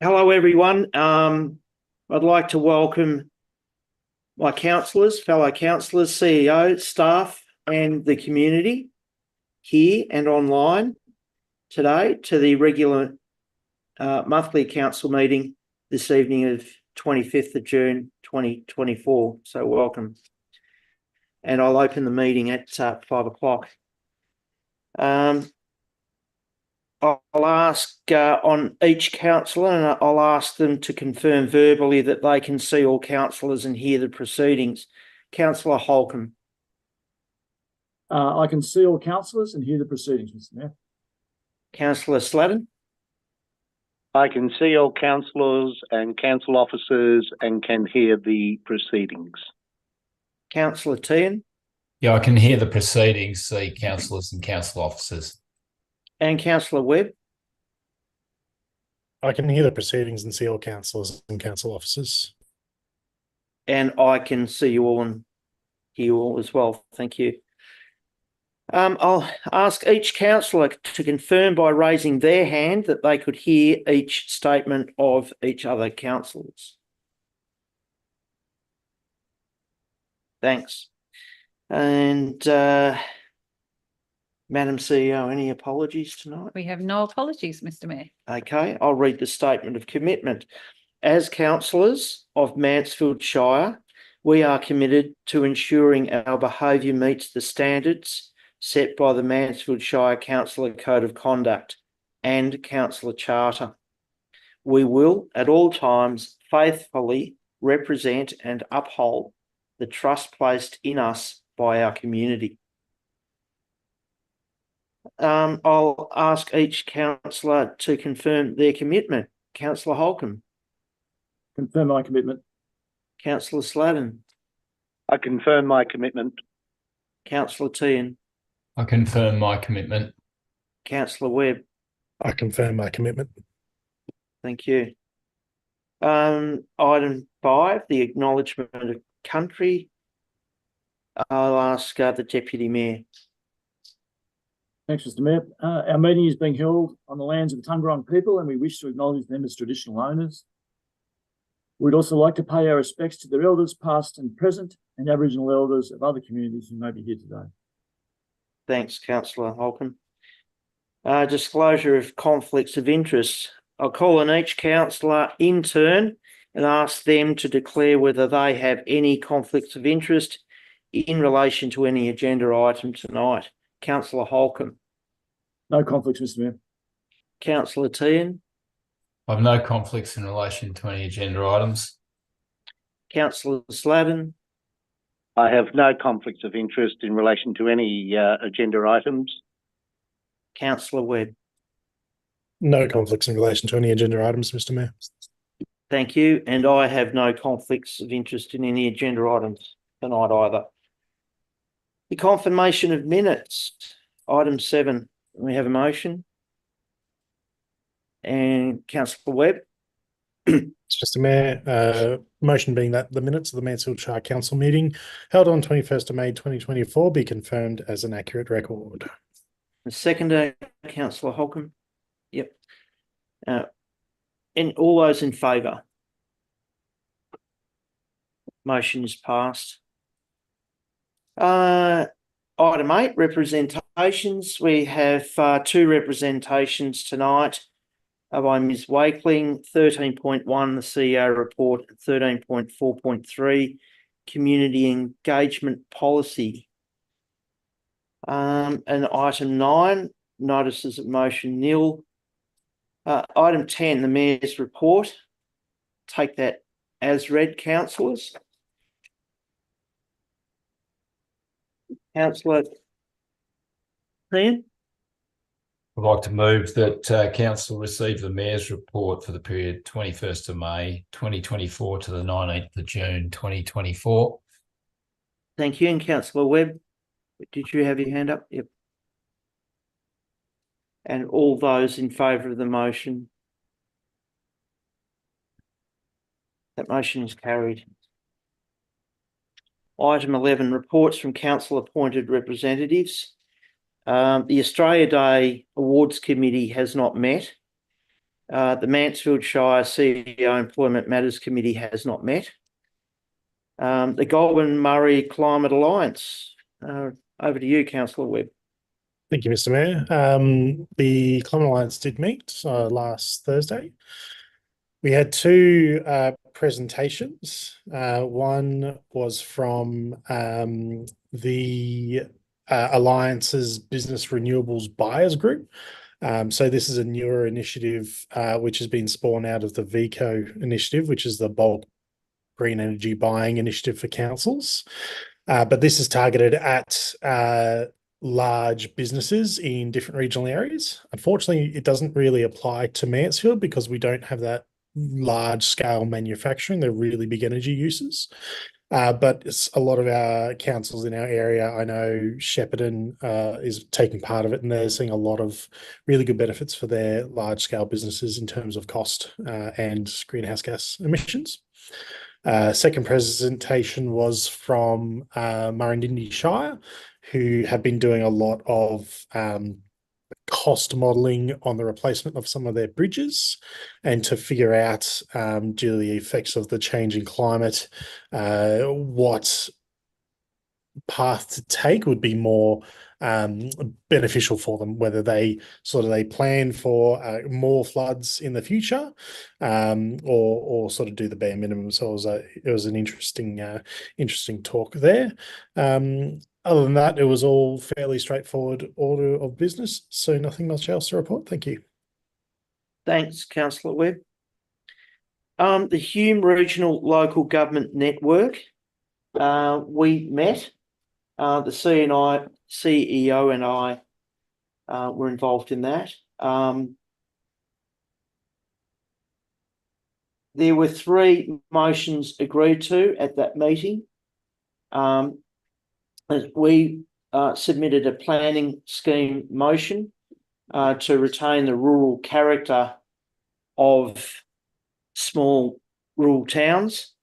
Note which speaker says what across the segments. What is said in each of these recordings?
Speaker 1: Hello, everyone. I'd like to welcome my councillors, fellow councillors, CEO, staff, and the community here and online today to the regular monthly council meeting this evening of 25th of June 2024. So welcome. And I'll open the meeting at 5 o'clock. I'll ask on each councillor, and I'll ask them to confirm verbally that they can see all councillors and hear the proceedings. Councillor Holcomb.
Speaker 2: I can see all councillors and hear the proceedings, Mr. Mayor.
Speaker 1: Councillor Sladden.
Speaker 3: I can see all councillors and council officers and can hear the proceedings.
Speaker 1: Councillor Tehan.
Speaker 4: Yeah, I can hear the proceedings, see councillors and council officers.
Speaker 1: And Councillor Webb.
Speaker 5: I can hear the proceedings and see all councillors and council officers.
Speaker 1: And I can see you all and hear you all as well. Thank you. I'll ask each councillor to confirm by raising their hand that they could hear each statement of each other councillors. Thanks. And Madam CEO, any apologies tonight?
Speaker 6: We have no apologies, Mr. Mayor.
Speaker 1: Okay, I'll read the statement of commitment. As councillors of Mansfield Shire, we are committed to ensuring our behaviour meets the standards set by the Mansfield Shire Councillor Code of Conduct and Councillor Charter. We will, at all times, faithfully represent and uphold the trust placed in us by our community. I'll ask each councillor to confirm their commitment. Councillor Holcomb.
Speaker 2: Confirm my commitment.
Speaker 1: Councillor Sladden.
Speaker 3: I confirm my commitment.
Speaker 1: Councillor Tehan.
Speaker 4: I confirm my commitment.
Speaker 1: Councillor Webb.
Speaker 5: I confirm my commitment.
Speaker 1: Thank you. Item 5, the acknowledgement of country. I'll ask the Deputy Mayor.
Speaker 2: Thanks, Mr. Mayor. Our meeting is being held on the lands of the Taungurung people, and we wish to acknowledge them as traditional owners. We'd also like to pay our respects to their elders, past and present, and Aboriginal elders of other communities who may be here today.
Speaker 1: Thanks, Councillor Holcomb. Disclosure of conflicts of interest. I'll call on each councillor in turn and ask them to declare whether they have any conflicts of interest in relation to any agenda item tonight. Councillor Holcomb.
Speaker 2: No conflicts, Mr. Mayor.
Speaker 1: Councillor Tehan.
Speaker 4: I have no conflicts in relation to any agenda items.
Speaker 1: Councillor Sladden.
Speaker 3: I have no conflicts of interest in relation to any agenda items.
Speaker 1: Councillor Webb.
Speaker 5: No conflicts in relation to any agenda items, Mr. Mayor.
Speaker 1: Thank you. And I have no conflicts of interest in any agenda items tonight either. The confirmation of minutes. Item 7. We have a motion. And Councillor Webb.
Speaker 5: Mr. Mayor, motion being that the minutes of the Mansfield Shire Council meeting held on 21st of May 2024 be confirmed as an accurate record.
Speaker 1: The seconder, Councillor Holcomb. Yep. And all those in favour? Motion is passed. Item 8, representations. We have 2 representations tonight by Ms. Wakeling, 13.1, the CEO report, 13.4.3, community engagement policy. And item 9, notices of motion nil. Item 10, the Mayor's report. Take that as read, councillors. Councillor Tehan.
Speaker 4: I'd like to move that council receive the Mayor's report for the period 21st of May 2024 to the 19th of June 2024.
Speaker 1: Thank you. And Councillor Webb, did you have your hand up? Yep. And all those in favour of the motion? That motion is carried. Item 11, reports from council appointed representatives. The Australia Day Awards Committee has not met. The Mansfield Shire CEO Employment Matters Committee has not met. The Goulburn Murray Climate Alliance. Over to you, Councillor Webb.
Speaker 5: Thank you, Mr. Mayor. The Climate Alliance did meet last Thursday. We had two presentations. One was from the Alliance's Business Renewables Buyers Group. So this is a newer initiative which has been spawned out of the VECO initiative, which is the bulk green energy buying initiative for councils. But this is targeted at large businesses in different regional areas. Unfortunately, it doesn't really apply to Mansfield because we don't have that large scale manufacturing. They're really big energy uses. But it's a lot of our councils in our area. I know Shepparton is taking part of it, and they're seeing a lot of really good benefits for their large scale businesses in terms of cost and greenhouse gas emissions. Second presentation was from Mansfield Shire, who have been doing a lot of cost modelling on the replacement of some of their bridges and to figure out, due to the effects of the changing climate, what path to take would be more beneficial for them, whether they plan for more floods in the future or sort of do the bare minimum. So it was an interesting talk there. Other than that, it was all fairly straightforward order of business, so nothing much else to report. Thank you.
Speaker 1: Thanks, Councillor Webb. The Hume Regional Local Government Network, we met. The CEO and I were involved in that. There were 3 motions agreed to at that meeting. We submitted a planning scheme motion to retain the rural character of small rural towns.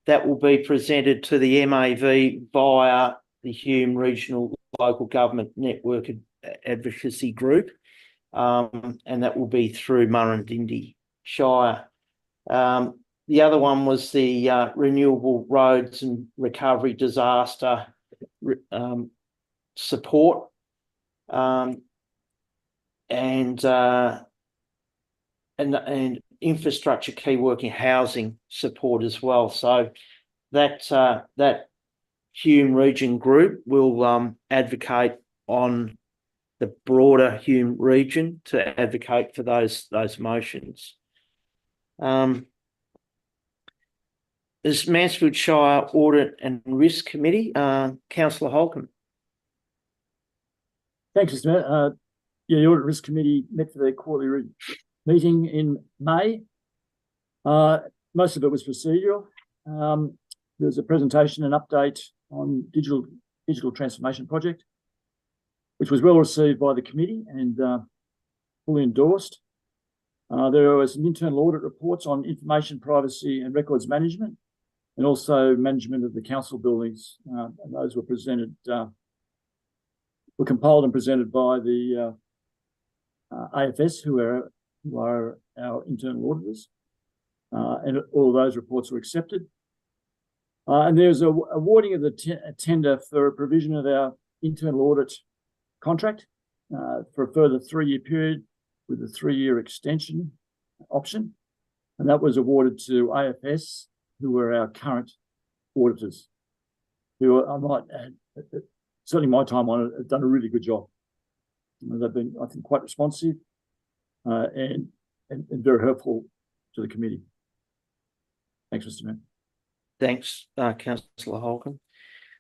Speaker 1: That will be presented to the MAV via the Hume Regional Local Government Network Advocacy Group, and that will be through Mansfield Shire. The other one was the renewable roads and recovery disaster support, and infrastructure key working housing support as well. So that Hume region group will advocate on the broader Hume region to advocate for those motions. There's Mansfield Shire Audit and Risk Committee. Councillor Holcomb.
Speaker 2: Thanks, Mr. Mayor. The Audit Risk Committee met for their quarterly meeting in May. Most of it was procedural. There was a presentation and update on digital transformation project, which was well received by the committee and fully endorsed. There was some internal audit reports on information privacy and records management, and also management of the council buildings. And those were presented, were compiled and presented by the AFS, who are our internal auditors. And all of those reports were accepted. And there's a awarding of the tender for a provision of our internal audit contract for a further 3-year period with a 3-year extension option. And that was awarded to AFS, who were our current auditors, who I might add, certainly my time on it, have done a really good job. They've been, I think, quite responsive and very helpful to the committee. Thanks, Mr. Mayor.
Speaker 1: Thanks, Councillor Holcomb.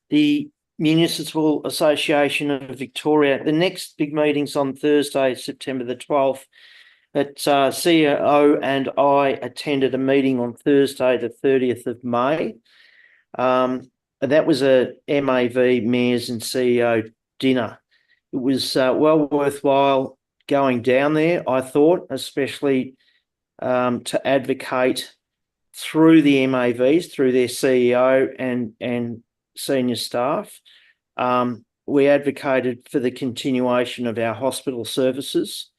Speaker 1: The Municipal Association of Victoria, the next big meeting's on Thursday, September the 12th. But CEO and I attended a meeting on Thursday, the 30th of May. That was a MAV Mayors and CEO dinner. It was well worthwhile going down there, I thought, especially to advocate through the MAVs, through their CEO and senior staff. We advocated for the continuation of our hospital services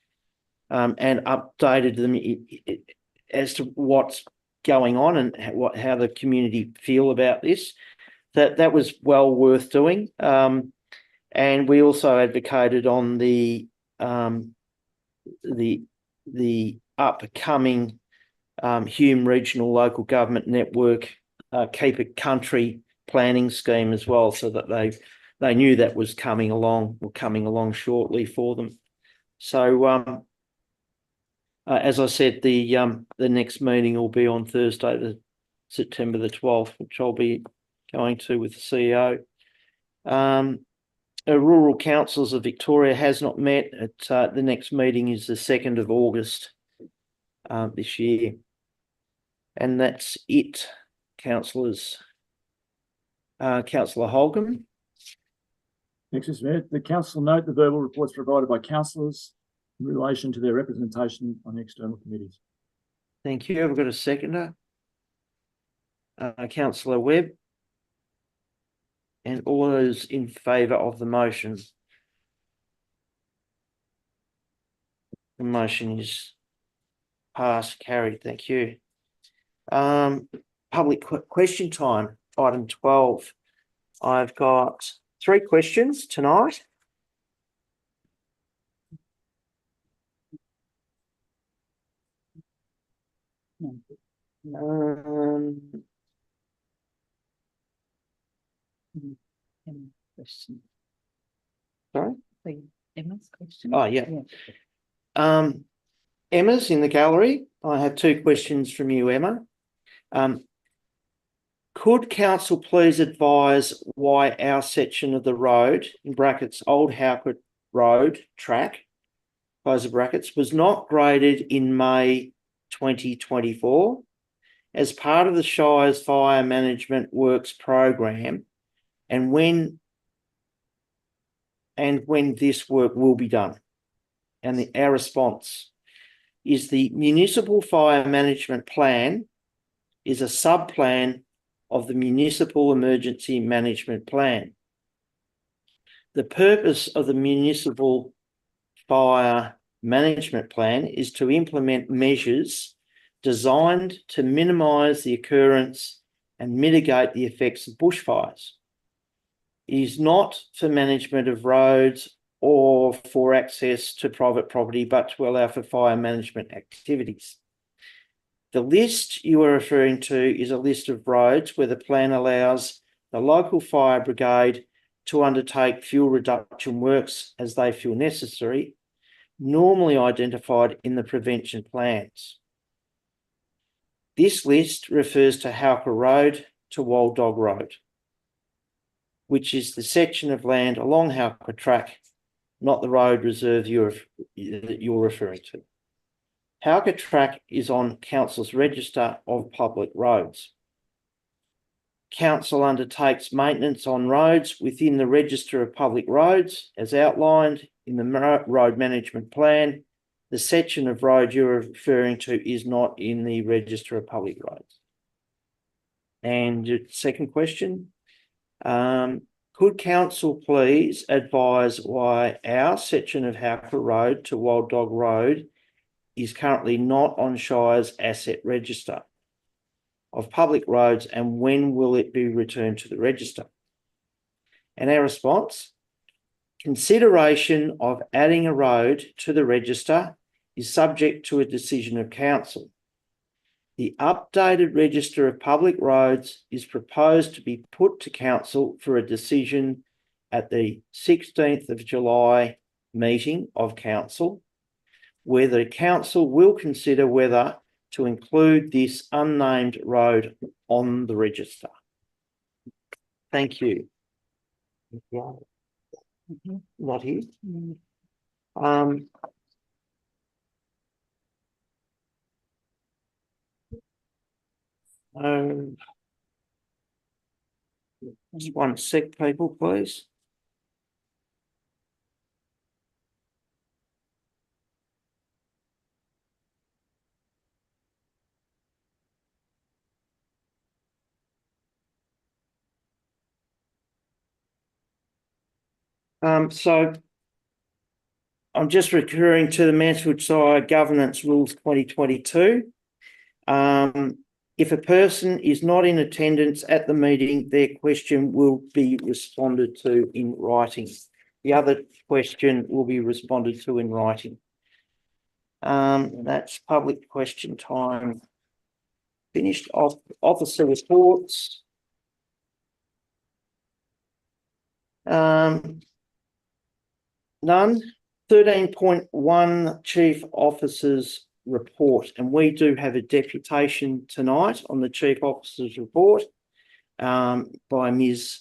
Speaker 1: and updated them as to what's going on and how the community feel about this. That was well worth doing. And we also advocated on the upcoming Hume Regional Local Government Network Keep It Country planning scheme as well, so that they knew that was coming along shortly for them. So as I said, the next meeting will be on Thursday, September the 12th, which I'll be going to with the CEO. Rural Councils of Victoria has not met. The next meeting is the 2nd of August this year. And that's it, councillors. Councillor Holcomb.
Speaker 2: Thanks, Mr. Mayor. The council note the verbal reports provided by councillors in relation to their representation on external committees.
Speaker 1: Thank you. I've got a seconder. Councillor Webb. And all those in favour of the motion. The motion is passed, carried. Thank you. Public question time, item 12. I've got 3 questions tonight.
Speaker 6: Question.
Speaker 1: Sorry?
Speaker 6: Emma's question.
Speaker 1: Oh, yeah. Emma's in the gallery. I have 2 questions from you, Emma. Could council please advise why our section of the road, in brackets, Old Howcourt Road track, close of brackets, was not graded in May 2024 as part of the Shire's Fire Management Works program, and when this work will be done? And our response is the Municipal Fire Management Plan is a sub-plan of the Municipal Emergency Management Plan. The purpose of the Municipal Fire Management Plan is to implement measures designed to minimise the occurrence and mitigate the effects of bushfires. It is not for management of roads or for access to private property, but to allow for fire management activities. The list you are referring to is a list of roads where the plan allows the local fire brigade to undertake fuel reduction works as they feel necessary, normally identified in the prevention plans. This list refers to Howker Road to Wild Dog Road, which is the section of land along Howker Track, not the road reserve that you're referring to. Howker Track is on Council's Register of Public Roads. Council undertakes maintenance on roads within the Register of Public Roads as outlined in the Road Management Plan. The section of road you're referring to is not in the Register of Public Roads. And your second question, could council please advise why our section of Howker Road to Wild Dog Road is currently not on Shire's asset register of public roads, and when will it be returned to the register? And our response, consideration of adding a road to the register is subject to a decision of council. The updated Register of Public Roads is proposed to be put to council for a decision at the 16th of July meeting of council, where the council will consider whether to include this unnamed road on the register. Thank you. Not here. Just 1 sec, people, please. So I'm just referring to the Mansfield Shire Governance Rules 2022. If a person is not in attendance at the meeting, their question will be responded to in writing. The other question will be responded to in writing. That's public question time. Finished. Officer reports. None. 13.1 Chief Officer's report, and we do have a deputation tonight on the Chief Officer's report by Ms.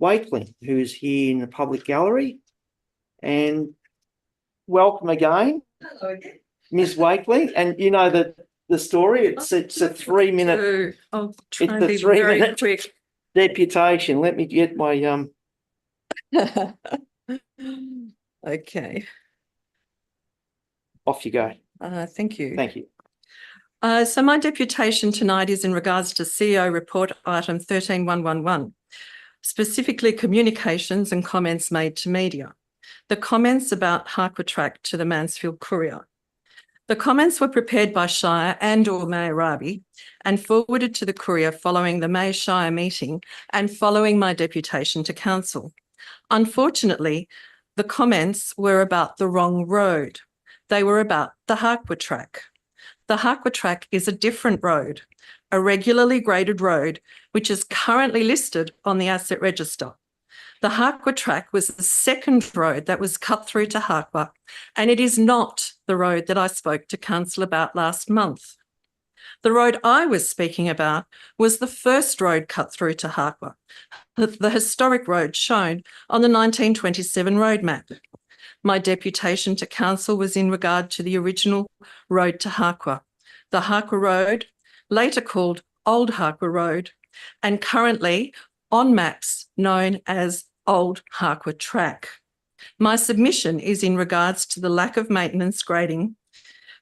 Speaker 1: Wakeling, who is here in the public gallery. And welcome again,
Speaker 7: Hello again.
Speaker 1: Ms. Wakeling. And you know the story. It's a 3-minute.
Speaker 7: I'll try and
Speaker 1: It's
Speaker 7: be
Speaker 1: a
Speaker 7: very
Speaker 1: 3-minute
Speaker 7: quick.
Speaker 1: deputation. Let me get my
Speaker 7: Okay.
Speaker 1: Off you go.
Speaker 7: Thank you.
Speaker 1: Thank you.
Speaker 7: So my deputation tonight is in regards to CEO report item 13111, specifically communications and comments made to media. The comments about Harquatrack to the Mansfield Courier. The comments were prepared by Shire and/or Mayor Raby and forwarded to the Courier following the May Shire meeting and following my deputation to council. Unfortunately, the comments were about the wrong road. They were about the Harquatrack. The Harquatrack is a different road, a regularly graded road, which is currently listed on the asset register. The Harquatrack was the second road that was cut through to Harqua, and it is not the road that I spoke to council about last month. The road I was speaking about was the first road cut through to Harqua, the historic road shown on the 1927 road map. My deputation to council was in regard to the original road to Harqua, the Harqua Road, later called Old Harqua Road, and currently on maps known as Old Harqua Track. My submission is in regards to the lack of maintenance grading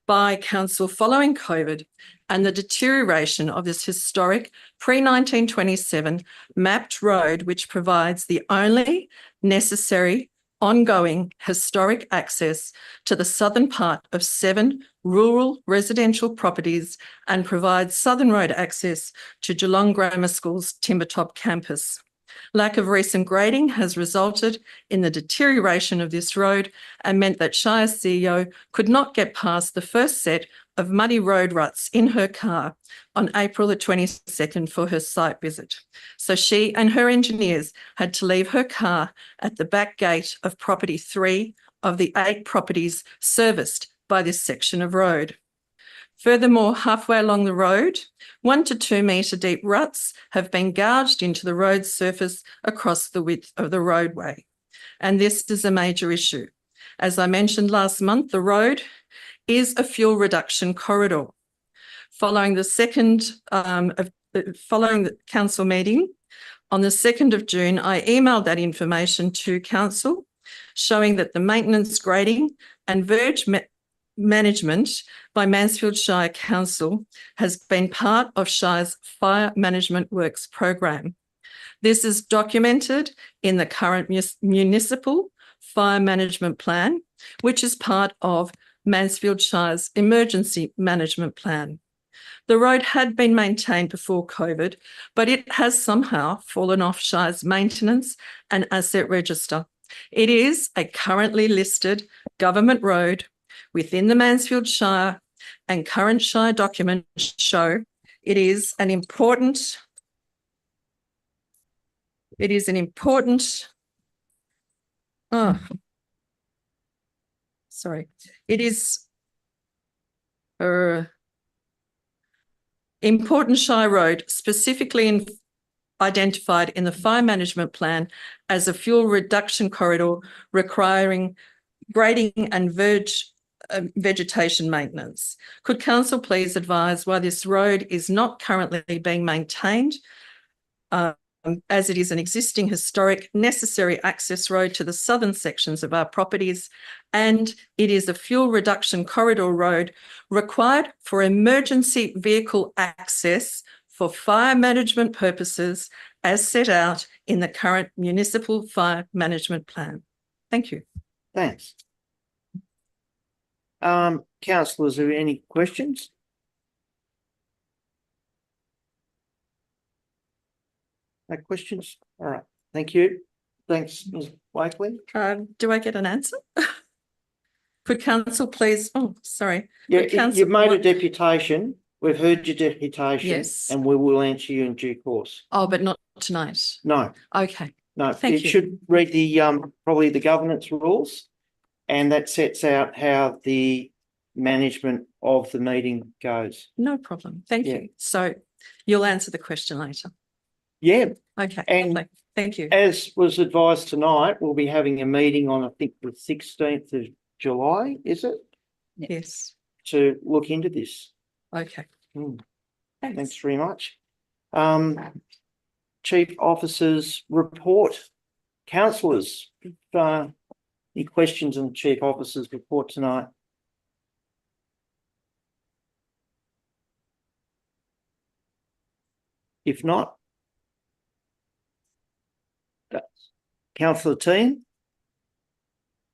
Speaker 7: by council following COVID and the deterioration of this historic pre-1927 mapped road, which provides the only necessary ongoing historic access to the southern part of 7 rural residential properties and provides southern road access to Geelong Grammar School's Timbertop campus. Lack of recent grading has resulted in the deterioration of this road and meant that Shire CEO could not get past the first set of muddy road ruts in her car on April the 22nd for her site visit. So she and her engineers had to leave her car at the back gate of property 3 of the 8 properties serviced by this section of road. Furthermore, halfway along the road, 1 to 2 metre deep ruts have been gouged into the road surface across the width of the roadway. And this is a major issue. As I mentioned last month, the road is a fuel reduction corridor. Following the council meeting on the 2nd of June, I emailed that information to council, showing that the maintenance grading and verge management by Mansfield Shire Council has been part of Shire's Fire Management Works program. This is documented in the current municipal fire management plan, which is part of Mansfield Shire's emergency management plan. The road had been maintained before COVID, but it has somehow fallen off Shire's maintenance and asset register. It is a currently listed government road within the Mansfield Shire, and current Shire documents show it is an important important Shire road, specifically identified in the fire management plan as a fuel reduction corridor requiring grading and vegetation maintenance. Could council please advise why this road is not currently being maintained, as it is an existing historic necessary access road to the southern sections of our properties, and it is a fuel reduction corridor road required for emergency vehicle access for fire management purposes as set out in the current municipal fire management plan. Thank you.
Speaker 1: Thanks. Councillors, are there any questions? No questions? All right. Thank you. Thanks, Ms. Wakely.
Speaker 7: Do I get an answer? Could council please, oh, sorry.
Speaker 1: Yeah,
Speaker 7: Could council
Speaker 1: you've made a
Speaker 7: want-
Speaker 1: deputation. We've heard your deputation.
Speaker 7: Yes.
Speaker 1: And we will answer you in due course.
Speaker 7: Oh, but not tonight.
Speaker 1: No,
Speaker 7: Okay,
Speaker 1: no.
Speaker 7: Thank
Speaker 1: It
Speaker 7: you.
Speaker 1: should read the probably the governance rules, and that sets out how the management of the meeting goes.
Speaker 7: no problem. Thank
Speaker 1: Yeah.
Speaker 7: you. So you'll answer the question later.
Speaker 1: Yeah,
Speaker 7: Okay,
Speaker 1: And-
Speaker 7: lovely. Thank you.
Speaker 1: as was advised tonight, we'll be having a meeting on, I think, the 16th of July, is it?
Speaker 7: Yes.
Speaker 1: To look into this.
Speaker 7: Okay.
Speaker 1: Hmm.
Speaker 7: Thanks.
Speaker 1: Thanks very much. Chief Officer's report. Councillors, any questions on the Chief Officer's report tonight? If not, Councillor Teen,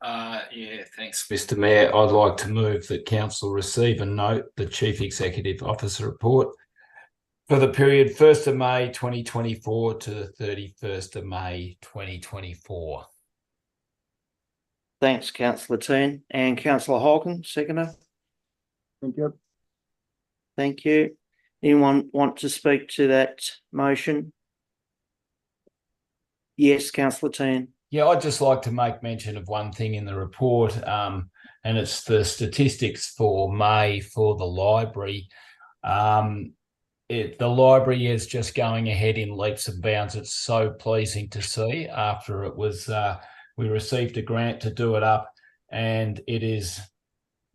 Speaker 4: Yeah, thanks, Mr. Mayor. I'd like to move that council receive and note the Chief Executive Officer report for the period 1st of May 2024 to the 31st of May 2024.
Speaker 1: thanks, Councillor Teen, and Councillor Holcomb, seconder.
Speaker 2: Thank you.
Speaker 1: Thank you. Anyone want to speak to that motion? Yes, Councillor Teen.
Speaker 4: Yeah, I'd just like to make mention of one thing in the report, and it's the statistics for May for the library. The library is just going ahead in leaps and bounds. It's so pleasing to see after it was, we received a grant to do it up, and it is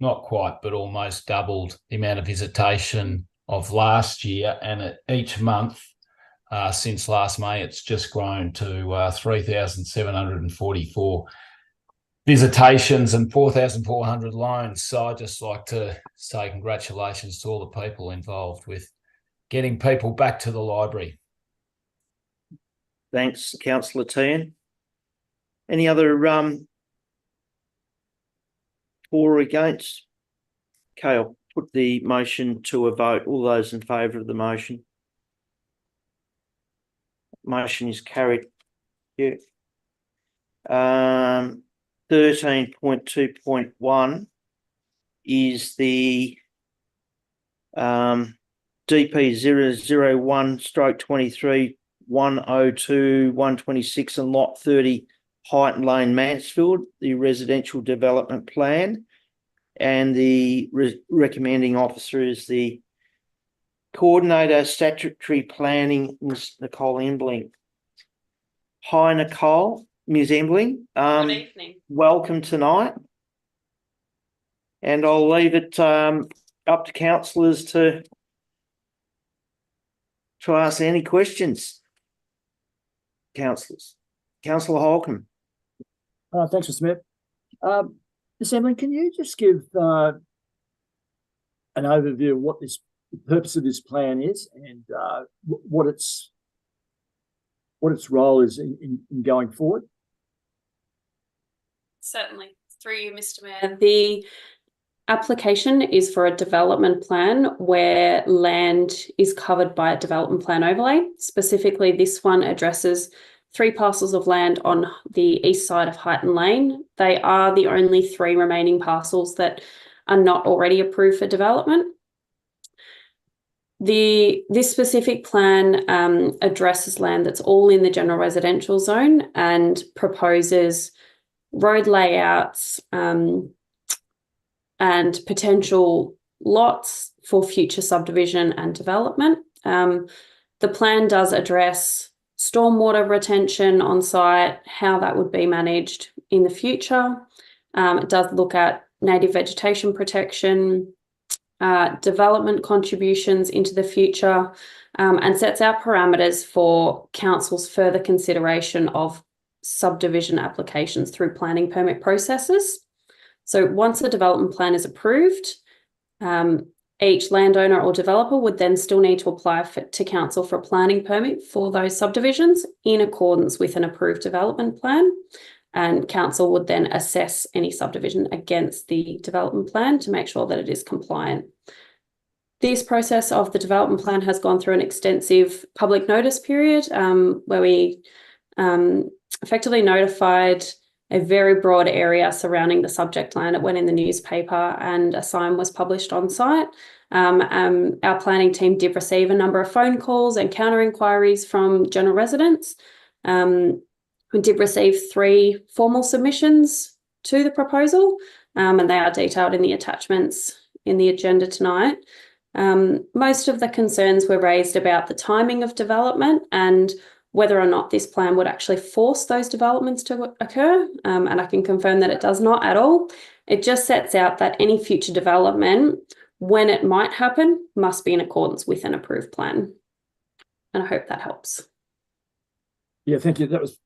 Speaker 4: not quite, but almost doubled the amount of visitation of last year. And each month, since last May, it's just grown to 3,744 visitations and 4,400 loans. So I'd just like to say congratulations to all the people involved with getting people back to the library.
Speaker 1: Thanks, Councillor Teen. Any other for or against? Okay, I'll put the motion to a vote. All those in favour of the motion? Motion is carried. Yeah. 13.2.1 is the DP 001/23 102 126 and lot 30 Heighton Lane, Mansfield, the residential development plan, and the recommending officer is the Coordinator Statutory Planning, Ms. Nicole Embling. Hi, Nicole, Ms. Embling.
Speaker 8: Good evening.
Speaker 1: Welcome tonight. And I'll leave it up to councillors to ask any questions. Councillors. Councillor Holcomb.
Speaker 2: Thanks, Mr. Smith. Ms. Emily, can you just give an overview of what the purpose of this plan is and what its role is in going forward?
Speaker 8: Certainly. Through you, Mr. Mayor. The application is for a development plan where land is covered by a development plan overlay. Specifically, this one addresses 3 parcels of land on the east side of Heighton Lane. They are the only 3 remaining parcels that are not already approved for development. This specific plan addresses land that's all in the general residential zone and proposes road layouts and potential lots for future subdivision and development. The plan does address stormwater retention on site, how that would be managed in the future. It does look at native vegetation protection, development contributions into the future, and sets out parameters for council's further consideration of subdivision applications through planning permit processes. So once a development plan is approved, each landowner or developer would then still need to apply to council for a planning permit for those subdivisions in accordance with an approved development plan. and council would then assess any subdivision against the development plan to make sure that it is compliant. This process of the development plan has gone through an extensive public notice period where we effectively notified a very broad area surrounding the subject land. It went in the newspaper and a sign was published on site. Our planning team did receive a number of phone calls and counter inquiries from general residents. We did receive 3 formal submissions to the proposal, and they are detailed in the attachments in the agenda tonight. Most of the concerns were raised about the timing of development and whether or not this plan would actually force those developments to occur. And I can confirm that it does not at all. It just sets out that any future development, when it might happen, must be in accordance with an approved plan. And I hope that helps.
Speaker 2: Yeah, thank you. That was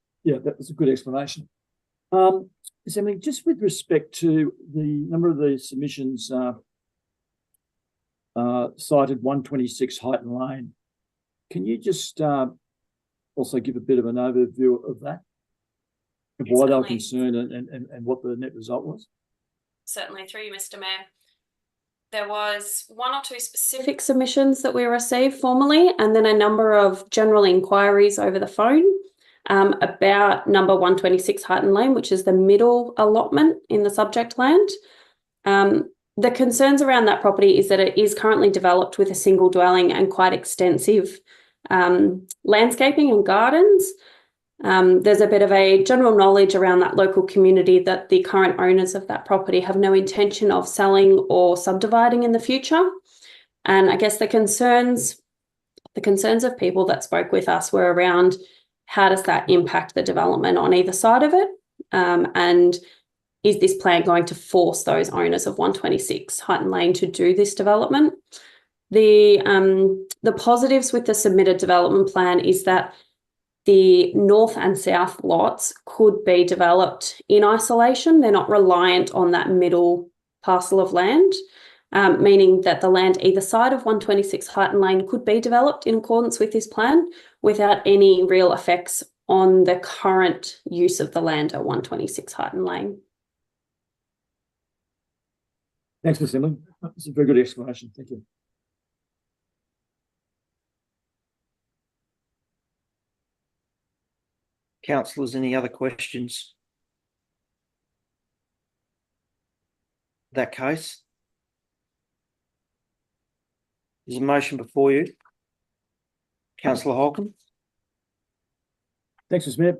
Speaker 2: a good explanation. Emily, just with respect to the number of the submissions cited 126 Highton Lane, can you just also give a bit of an overview of that? Of why they were concerned and what the net result was?
Speaker 8: Certainly, through you, Mr. Mayor. There was 1 or 2 specific submissions that we received formally, and then a number of general inquiries over the phone about number 126 Highton Lane, which is the middle allotment in the subject land. The concerns around that property is that it is currently developed with a single dwelling and quite extensive landscaping and gardens. There's a bit of a general knowledge around that local community that the current owners of that property have no intention of selling or subdividing in the future. And I guess the concerns of people that spoke with us were around how does that impact the development on either side of it? And is this plan going to force those owners of 126 Highton Lane to do this development? The positives with the submitted development plan is that the north and south lots could be developed in isolation. They're not reliant on that middle parcel of land, meaning that the land either side of 126 Highton Lane could be developed in accordance with this plan without any real effects on the current use of the land at 126 Highton Lane.
Speaker 2: Thanks, Ms. Emily. That's a very good explanation. Thank you.
Speaker 1: Councillors, any other questions? In that case, there's a motion before you. Councillor Holcomb.
Speaker 2: Thanks, Mr. Mayor.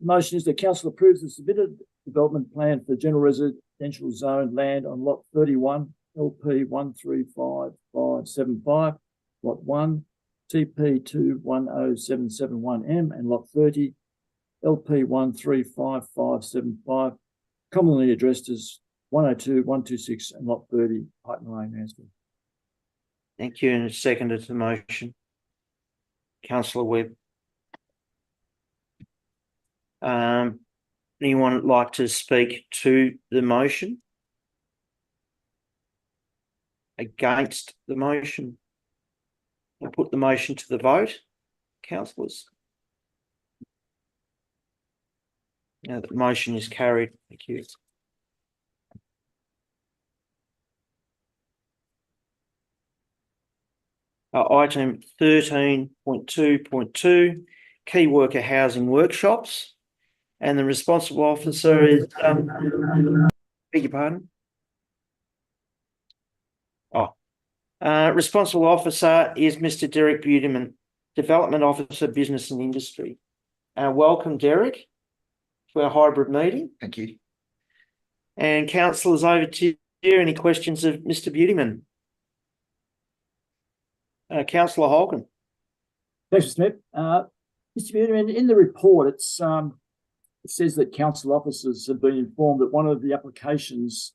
Speaker 2: Motion is that council approves the submitted development plan for general residential zone land on lot 31 LP 135575, lot 1 TP 210771M, and lot 30 LP 135575, commonly addressed as 102, 126 and lot 30 Highton Lane, Mansfield.
Speaker 1: Thank you, and seconded the motion. Councillor Webb. Anyone like to speak to the motion? Against the motion? I'll put the motion to the vote. Councillors. Now the motion is carried. Thank you. Item 13.2.2, key worker housing workshops, and the responsible officer is, beg your pardon? Responsible officer is Mr. Derek Beautyman, Development Officer, Business and Industry. Welcome, Derek, to our hybrid meeting.
Speaker 9: Thank you.
Speaker 1: And councillors, over to you. Any questions of Mr. Beautyman? Councillor Holcomb.
Speaker 2: Thanks, Mr. Smith. Mr. Beautyman, in the report, it says that council officers have been informed that one of the applications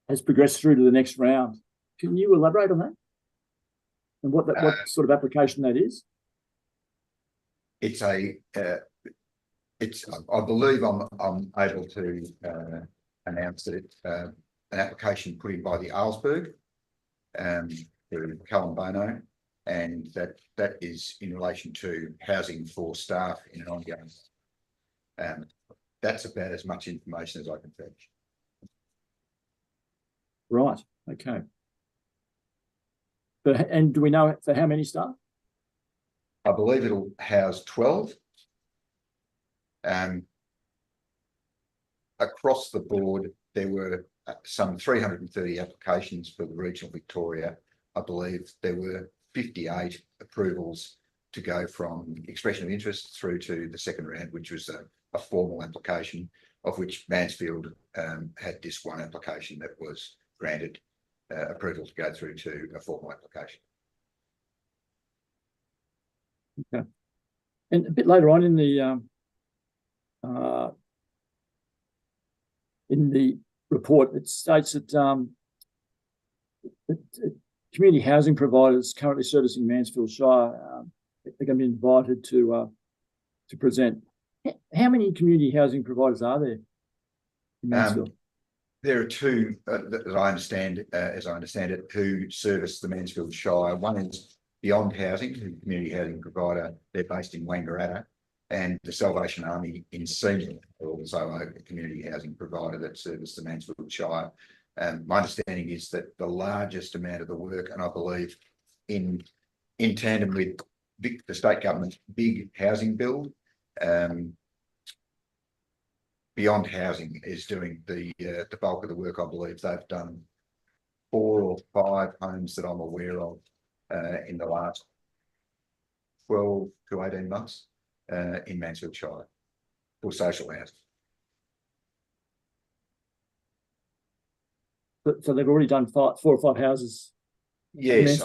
Speaker 2: has progressed through to the next round. Can you elaborate on that? And what sort of application that is?
Speaker 9: It's I believe I'm able to announce that it's an application put in by the Alsberg, through Callum Bono, and that is in relation to housing for staff in an ongoing. That's about as much information as I can fetch.
Speaker 2: Right. Okay. But and do we know for how many staff?
Speaker 9: I believe it'll house 12. Across the board, there were some 330 applications for the regional Victoria. I believe there were 58 approvals to go from expression of interest through to the second round, which was a formal application, of which Mansfield had this one application that was granted approval to go through to a formal application.
Speaker 2: Okay. And a bit later on in the report, it states that, community housing providers currently servicing Mansfield Shire are going to be invited to present. How many community housing providers are there in Mansfield?
Speaker 9: There are two that I understand, as I understand it, who service the Mansfield Shire. One is Beyond Housing, who's a community housing provider. They're based in Wangaratta, and the Salvation Army in Seymour are also a community housing provider that service the Mansfield Shire. My understanding is that the largest amount of the work, and I believe in tandem with the state government's big housing build, Beyond Housing is doing the bulk of the work. I believe they've done 4 or 5 homes that I'm aware of in the last 12 to 18 months in Mansfield Shire for social housing.
Speaker 2: So they've already done 4 or 5 houses.
Speaker 9: Yes,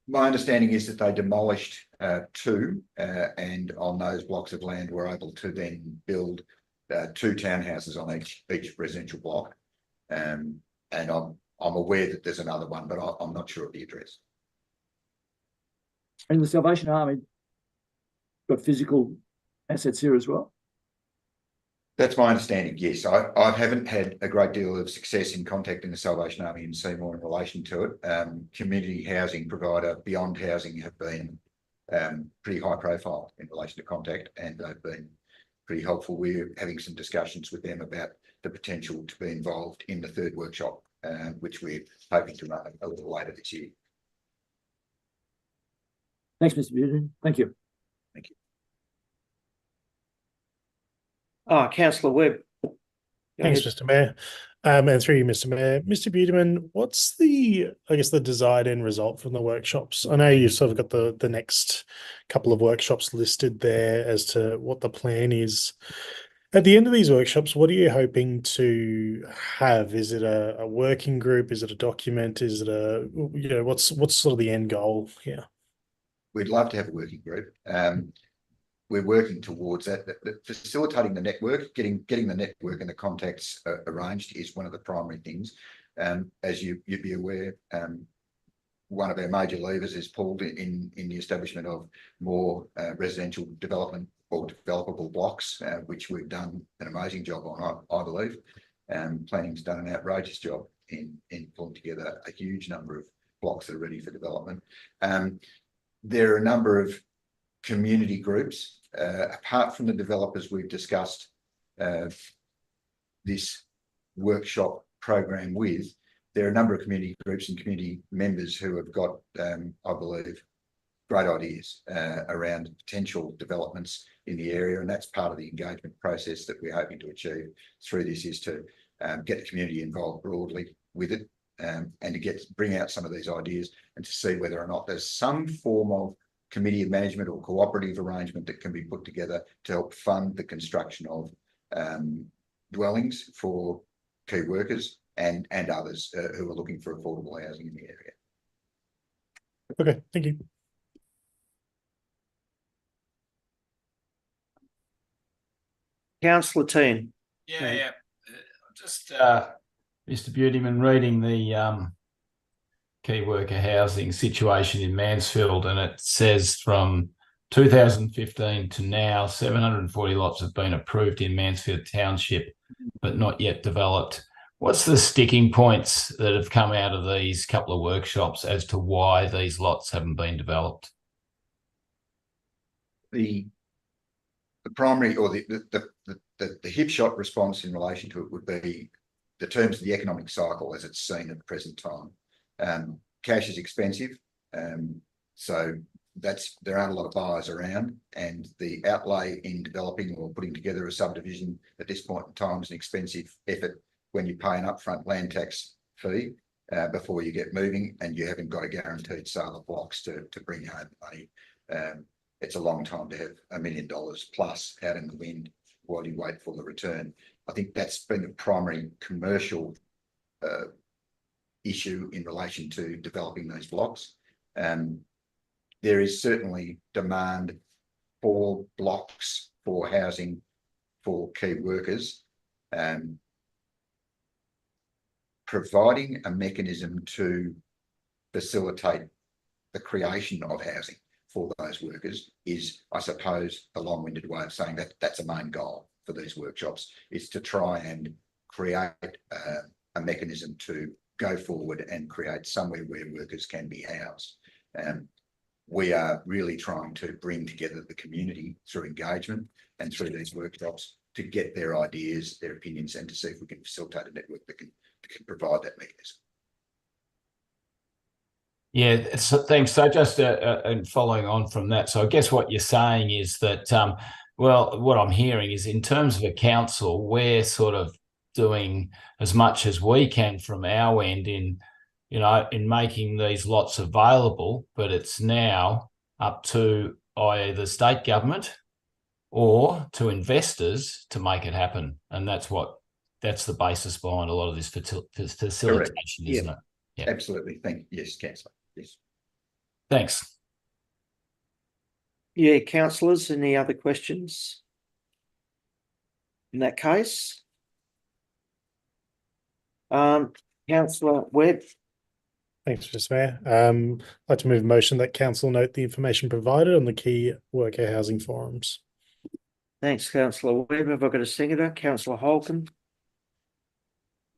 Speaker 9: my understanding is that they demolished 2, and on those blocks of land were able to then build 2 townhouses on each residential block, and I'm aware that there's another one, but I'm not sure of the address.
Speaker 2: And the Salvation Army got physical assets here as well?
Speaker 9: That's my understanding, yes. I haven't had a great deal of success in contacting the Salvation Army in Seymour in relation to it. Community housing provider Beyond Housing have been pretty high profile in relation to contact, and they've been pretty helpful. We're having some discussions with them about the potential to be involved in the 3rd workshop, which we're hoping to run a little later this year.
Speaker 2: Thanks, Mr. Buchanan. Thank you.
Speaker 9: Thank you.
Speaker 1: Councillor Webb.
Speaker 5: Thanks, Mr. Mayor. And through you, Mr. Mayor. Mr. Buchanan, what's the desired end result from the workshops? I know you've sort of got the next couple of workshops listed there as to what the plan is. At the end of these workshops, what are you hoping to have? Is it a working group? Is it a document? Is it what's sort of the end goal here?
Speaker 9: We'd love to have a working group. We're working towards that. Facilitating the network, getting the network and the contacts arranged is one of the primary things. As you'd be aware, one of our major levers is pulled in the establishment of more residential development or developable blocks, which we've done an amazing job on, I believe. Planning's done an outrageous job in pulling together a huge number of blocks that are ready for development. There are a number of community groups, apart from the developers we've discussed this workshop program with. There are a number of community groups and community members who have got, I believe, great ideas around potential developments in the area, and that's part of the engagement process that we're hoping to achieve through this, is to get the community involved broadly with it, and to bring out some of these ideas and to see whether or not there's some form of committee of management or cooperative arrangement that can be put together to help fund the construction of dwellings for key workers and others who are looking for affordable housing in the area.
Speaker 5: Okay, thank you.
Speaker 1: Councillor Teen.
Speaker 4: Yeah. Just Mr. Buchanan, reading the key worker housing situation in Mansfield, and it says from 2015 to now, 740 lots have been approved in Mansfield Township, but not yet developed. What's the sticking points that have come out of these couple of workshops as to why these lots haven't been developed?
Speaker 9: The primary or the hip shot response in relation to it would be the terms of the economic cycle as it's seen at the present time. Cash is expensive, so there aren't a lot of buyers around, and the outlay in developing or putting together a subdivision at this point in time is an expensive effort when you pay an upfront land tax fee before you get moving, and you haven't got a guaranteed sale of blocks to bring home money. It's a long time to have $1 million plus out in the wind while you wait for the return. I think that's been the primary commercial issue in relation to developing those blocks. There is certainly demand for blocks for housing for key workers. Providing a mechanism to facilitate the creation of housing for those workers is, I suppose, a long-winded way of saying that that's a main goal for these workshops, is to try and create a mechanism to go forward and create somewhere where workers can be housed. We are really trying to bring together the community through engagement and through these workshops to get their ideas, their opinions, and to see if we can facilitate a network that can provide that mechanism.
Speaker 4: Yeah, so thanks. So just and following on from that, so I guess what you're saying is that, well, what I'm hearing is in terms of a council, we're sort of doing as much as we can from our end in making these lots available, but it's now up to either the state government or to investors to make it happen. And that's the basis behind a lot of this facilitation, isn't it?
Speaker 9: Yeah. Absolutely. Yes, Councillor. Yes.
Speaker 4: Thanks.
Speaker 1: Yeah, councillors, any other questions? In that case, Councillor Webb.
Speaker 5: Thanks, Mr. Mayor. I'd like to move a motion that council note the information provided on the key worker housing forums.
Speaker 1: Thanks, Councillor Webb. Have I got a seconder? Councillor Holcomb.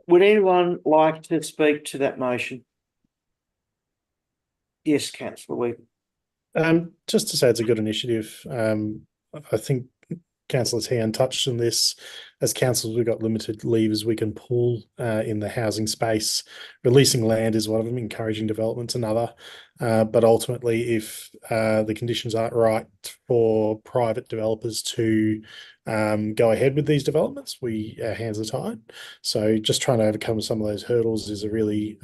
Speaker 1: Would anyone like to speak to that motion? Yes, Councillor Webb.
Speaker 5: Just to say it's a good initiative. I think Councillor Tian touched on this. As councils, we've got limited levers we can pull in the housing space. Releasing land is one of them, encouraging development's another. But ultimately, if the conditions aren't right for private developers to go ahead with these developments, our hands are tied. So just trying to overcome some of those hurdles is a really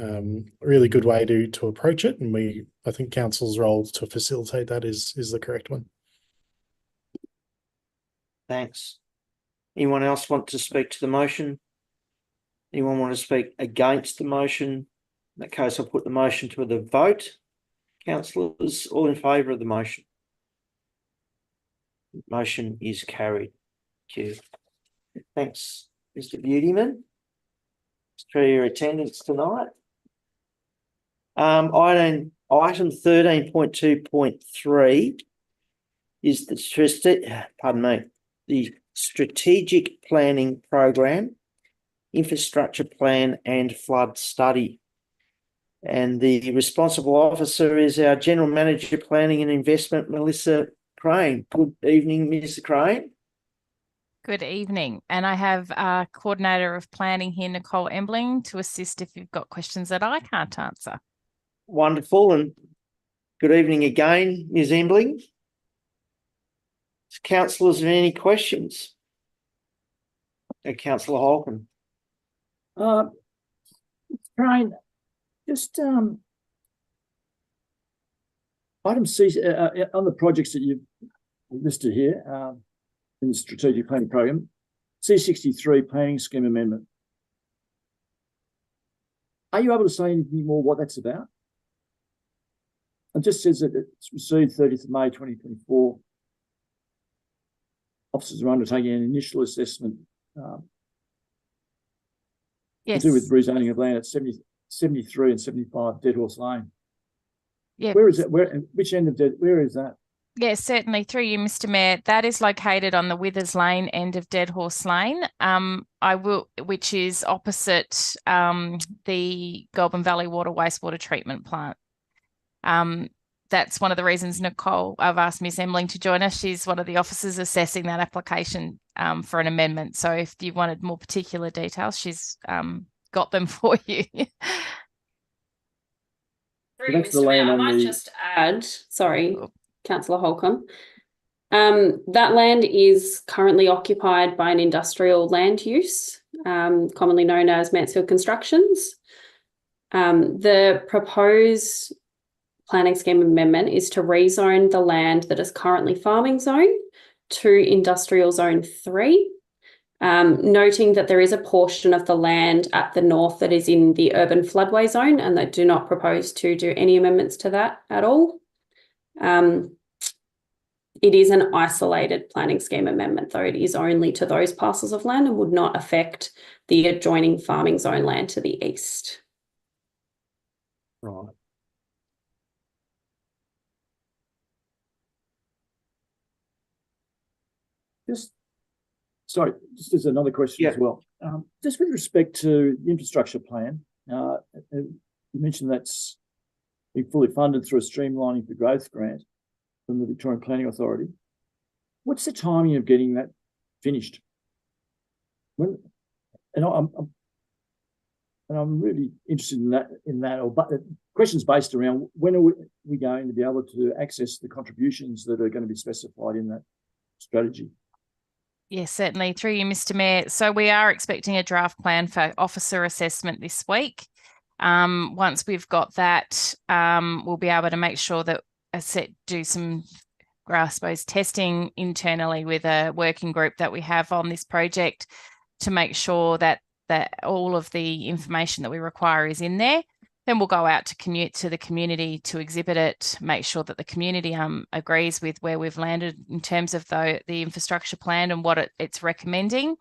Speaker 5: good way to approach it. And I think council's role to facilitate that is the correct one.
Speaker 1: Thanks. Anyone else want to speak to the motion? Anyone want to speak against the motion? In that case, I'll put the motion to the vote. Councillors, all in favour of the motion? Motion is carried. Thank you. Thanks, Mr. Beautyman, for your attendance tonight. Item 13.2.3 is the strategic planning program, infrastructure plan and flood study. And the responsible officer is our General Manager Planning and Investment, Melissa Crane. Good evening, Mr. Crane.
Speaker 10: Good evening. And I have our Coordinator of Planning here, Nicole Embling, to assist if you've got questions that I can't answer.
Speaker 1: Wonderful. And good evening again, Ms. Embling. Councillors, have any questions? Councillor Holcomb.
Speaker 2: Crane, just item C on the projects that you've listed here in the strategic planning program, C63 planning scheme amendment. Are you able to say anything more what that's about? It just says that it's received 30th of May 2024. Officers are undertaking an initial assessment
Speaker 10: yes.
Speaker 2: to do with rezoning of land at 73 and 75 Dead Horse Lane.
Speaker 10: Yeah.
Speaker 2: Where is that? Which end of where is that?
Speaker 10: Yes, certainly. Through you, Mr. Mayor. That is located on the Withers Lane end of Dead Horse Lane. Which is opposite the Goulburn Valley Water Wastewater Treatment Plant. That's one of the reasons, Nicole, I've asked Ms. Embling to join us. She's one of the officers assessing that application for an amendment. So if you wanted more particular details, she's got them for you.
Speaker 2: That's the land
Speaker 8: I
Speaker 2: on
Speaker 8: might
Speaker 2: the-
Speaker 8: just add, sorry, Councillor Holcomb. That land is currently occupied by an industrial land use, commonly known as Mansfield Constructions. The proposed planning scheme amendment is to rezone the land that is currently farming zone to industrial zone 3, noting that there is a portion of the land at the north that is in the urban floodway zone, and they do not propose to do any amendments to that at all. It is an isolated planning scheme amendment, though it is only to those parcels of land and would not affect the adjoining farming zone land to the east.
Speaker 1: Right.
Speaker 2: Just as another question as
Speaker 1: Yeah.
Speaker 2: well. Just with respect to the infrastructure plan, you mentioned that's being fully funded through a streamlining for growth grant from the Victorian Planning Authority. What's the timing of getting that finished? I'm really interested in that. But the question's based around when are we going to be able to access the contributions that are going to be specified in that strategy?
Speaker 10: Yes, certainly. Through you, Mr. Mayor. So we are expecting a draft plan for officer assessment this week. Once we've got that, we'll be able to make sure that do some, I suppose, testing internally with a working group that we have on this project to make sure that all of the information that we require is in there. Then we'll go out to the community to exhibit it, make sure that the community agrees with where we've landed in terms of the infrastructure plan and what it's recommending.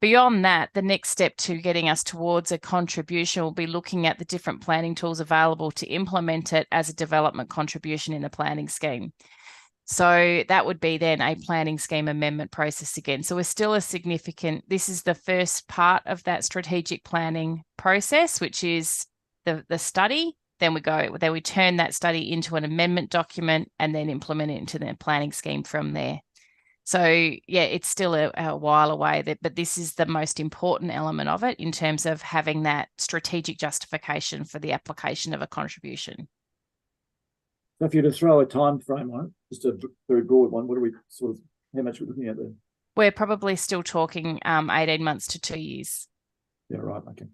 Speaker 10: Beyond that, the next step to getting us towards a contribution will be looking at the different planning tools available to implement it as a development contribution in the planning scheme. So that would be then a planning scheme amendment process again. So we're still this is the first part of that strategic planning process, which is the study. Then we turn that study into an amendment document and then implement it into the planning scheme from there. So yeah, it's still a while away, but this is the most important element of it in terms of having that strategic justification for the application of a contribution.
Speaker 2: So if you were to throw a time frame on it, just a very broad one, what are we how much are we looking at there?
Speaker 10: We're probably still talking 18 months to 2 years.
Speaker 2: Yeah, right. Okay.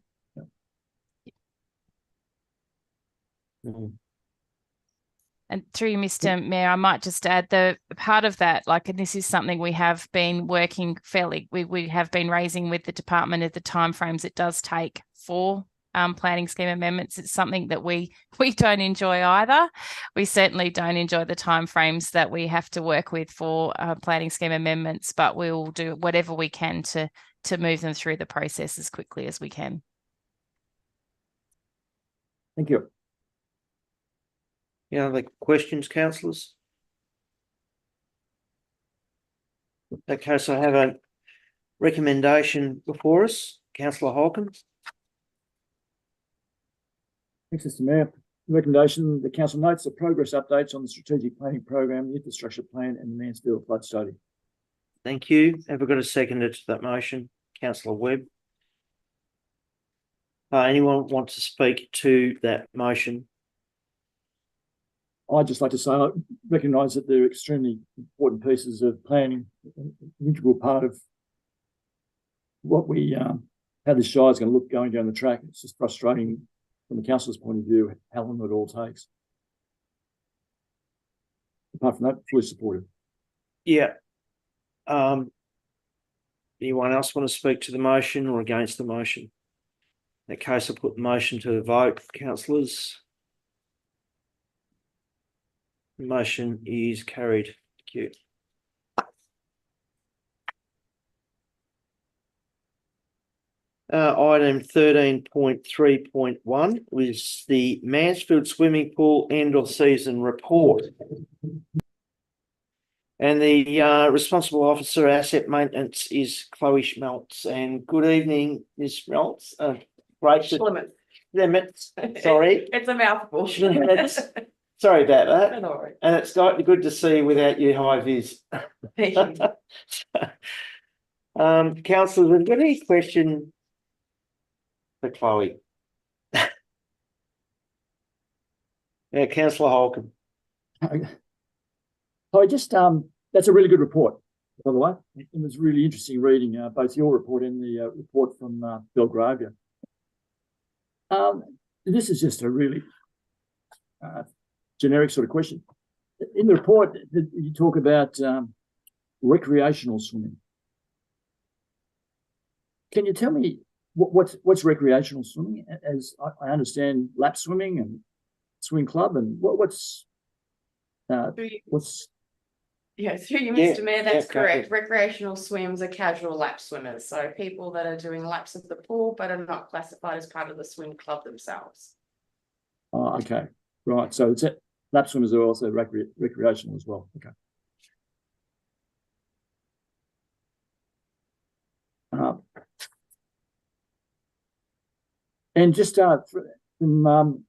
Speaker 2: Yeah.
Speaker 10: And through you, Mr. Mayor, I might just add the part of that, and this is something we have been working we have been raising with the department at the timeframes it does take for planning scheme amendments. It's something that we don't enjoy either. We certainly don't enjoy the timeframes that we have to work with for planning scheme amendments, but we will do whatever we can to move them through the process as quickly as we can.
Speaker 2: Thank you.
Speaker 1: Any other questions, councillors? Okay, so I have a recommendation before us. Councillor Holcomb.
Speaker 2: Thanks, Mr. Mayor. Recommendation, the council notes the progress updates on the strategic planning program, the infrastructure plan and the Mansfield flood study.
Speaker 1: Thank you. Have we got a seconder to that motion? Councillor Webb. Anyone want to speak to that motion?
Speaker 2: I'd just like to say I recognise that they're extremely important pieces of planning, an integral part of what how this Shire is going to look going down the track. It's just frustrating from the council's point of view how long it all takes. Apart from that, fully supportive.
Speaker 1: Yeah. Anyone else want to speak to the motion or against the motion? In that case, I'll put the motion to the vote, councillors. The motion is carried. Thank you. Item 13.3.1 is the Mansfield Swimming Pool end of season report. And the responsible officer asset maintenance is Chloe Schmeltz. And good evening, Ms. Schmeltz. Great to Schlemets. Sorry.
Speaker 11: It's a mouthful.
Speaker 1: Schlemets. Sorry about that.
Speaker 11: All right.
Speaker 1: And it's good to see you without your high vis.
Speaker 11: Thank you.
Speaker 1: Councillors, have you got any question for Chloe? Yeah, Councillor Holcomb.
Speaker 2: I just, that's a really good report, by the way. It was really interesting reading both your report and the report from Belgravia. This is just a really generic sort of question. In the report, you talk about recreational swimming. Can you tell me what's recreational swimming? As I understand, lap swimming and swim club, and what's
Speaker 11: Yeah, through you, Mr. Mayor, that's correct. Recreational swims are casual lap swimmers, so people that are doing laps of the pool but are not classified as part of the swim club themselves.
Speaker 2: Oh, okay, right. So it's lap swimmers are also recreational as well. Okay. And just from,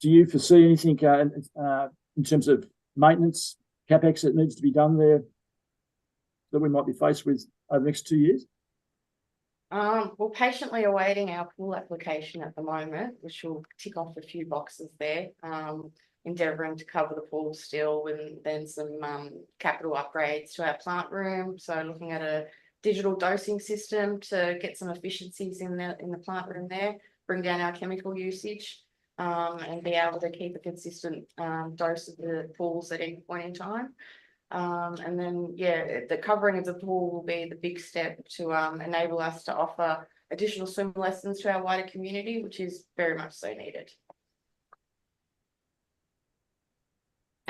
Speaker 2: do you foresee anything in terms of maintenance, capex that needs to be done there that we might be faced with over the next 2 years?
Speaker 11: We're patiently awaiting our pool application at the moment, which will tick off a few boxes there. Endeavouring to cover the pool still, and then some capital upgrades to our plant room. So looking at a digital dosing system to get some efficiencies in the plant room there, bring down our chemical usage, and be able to keep a consistent dose of the pools at any point in time. And then, yeah, the covering of the pool will be the big step to enable us to offer additional swim lessons to our wider community, which is very much so needed.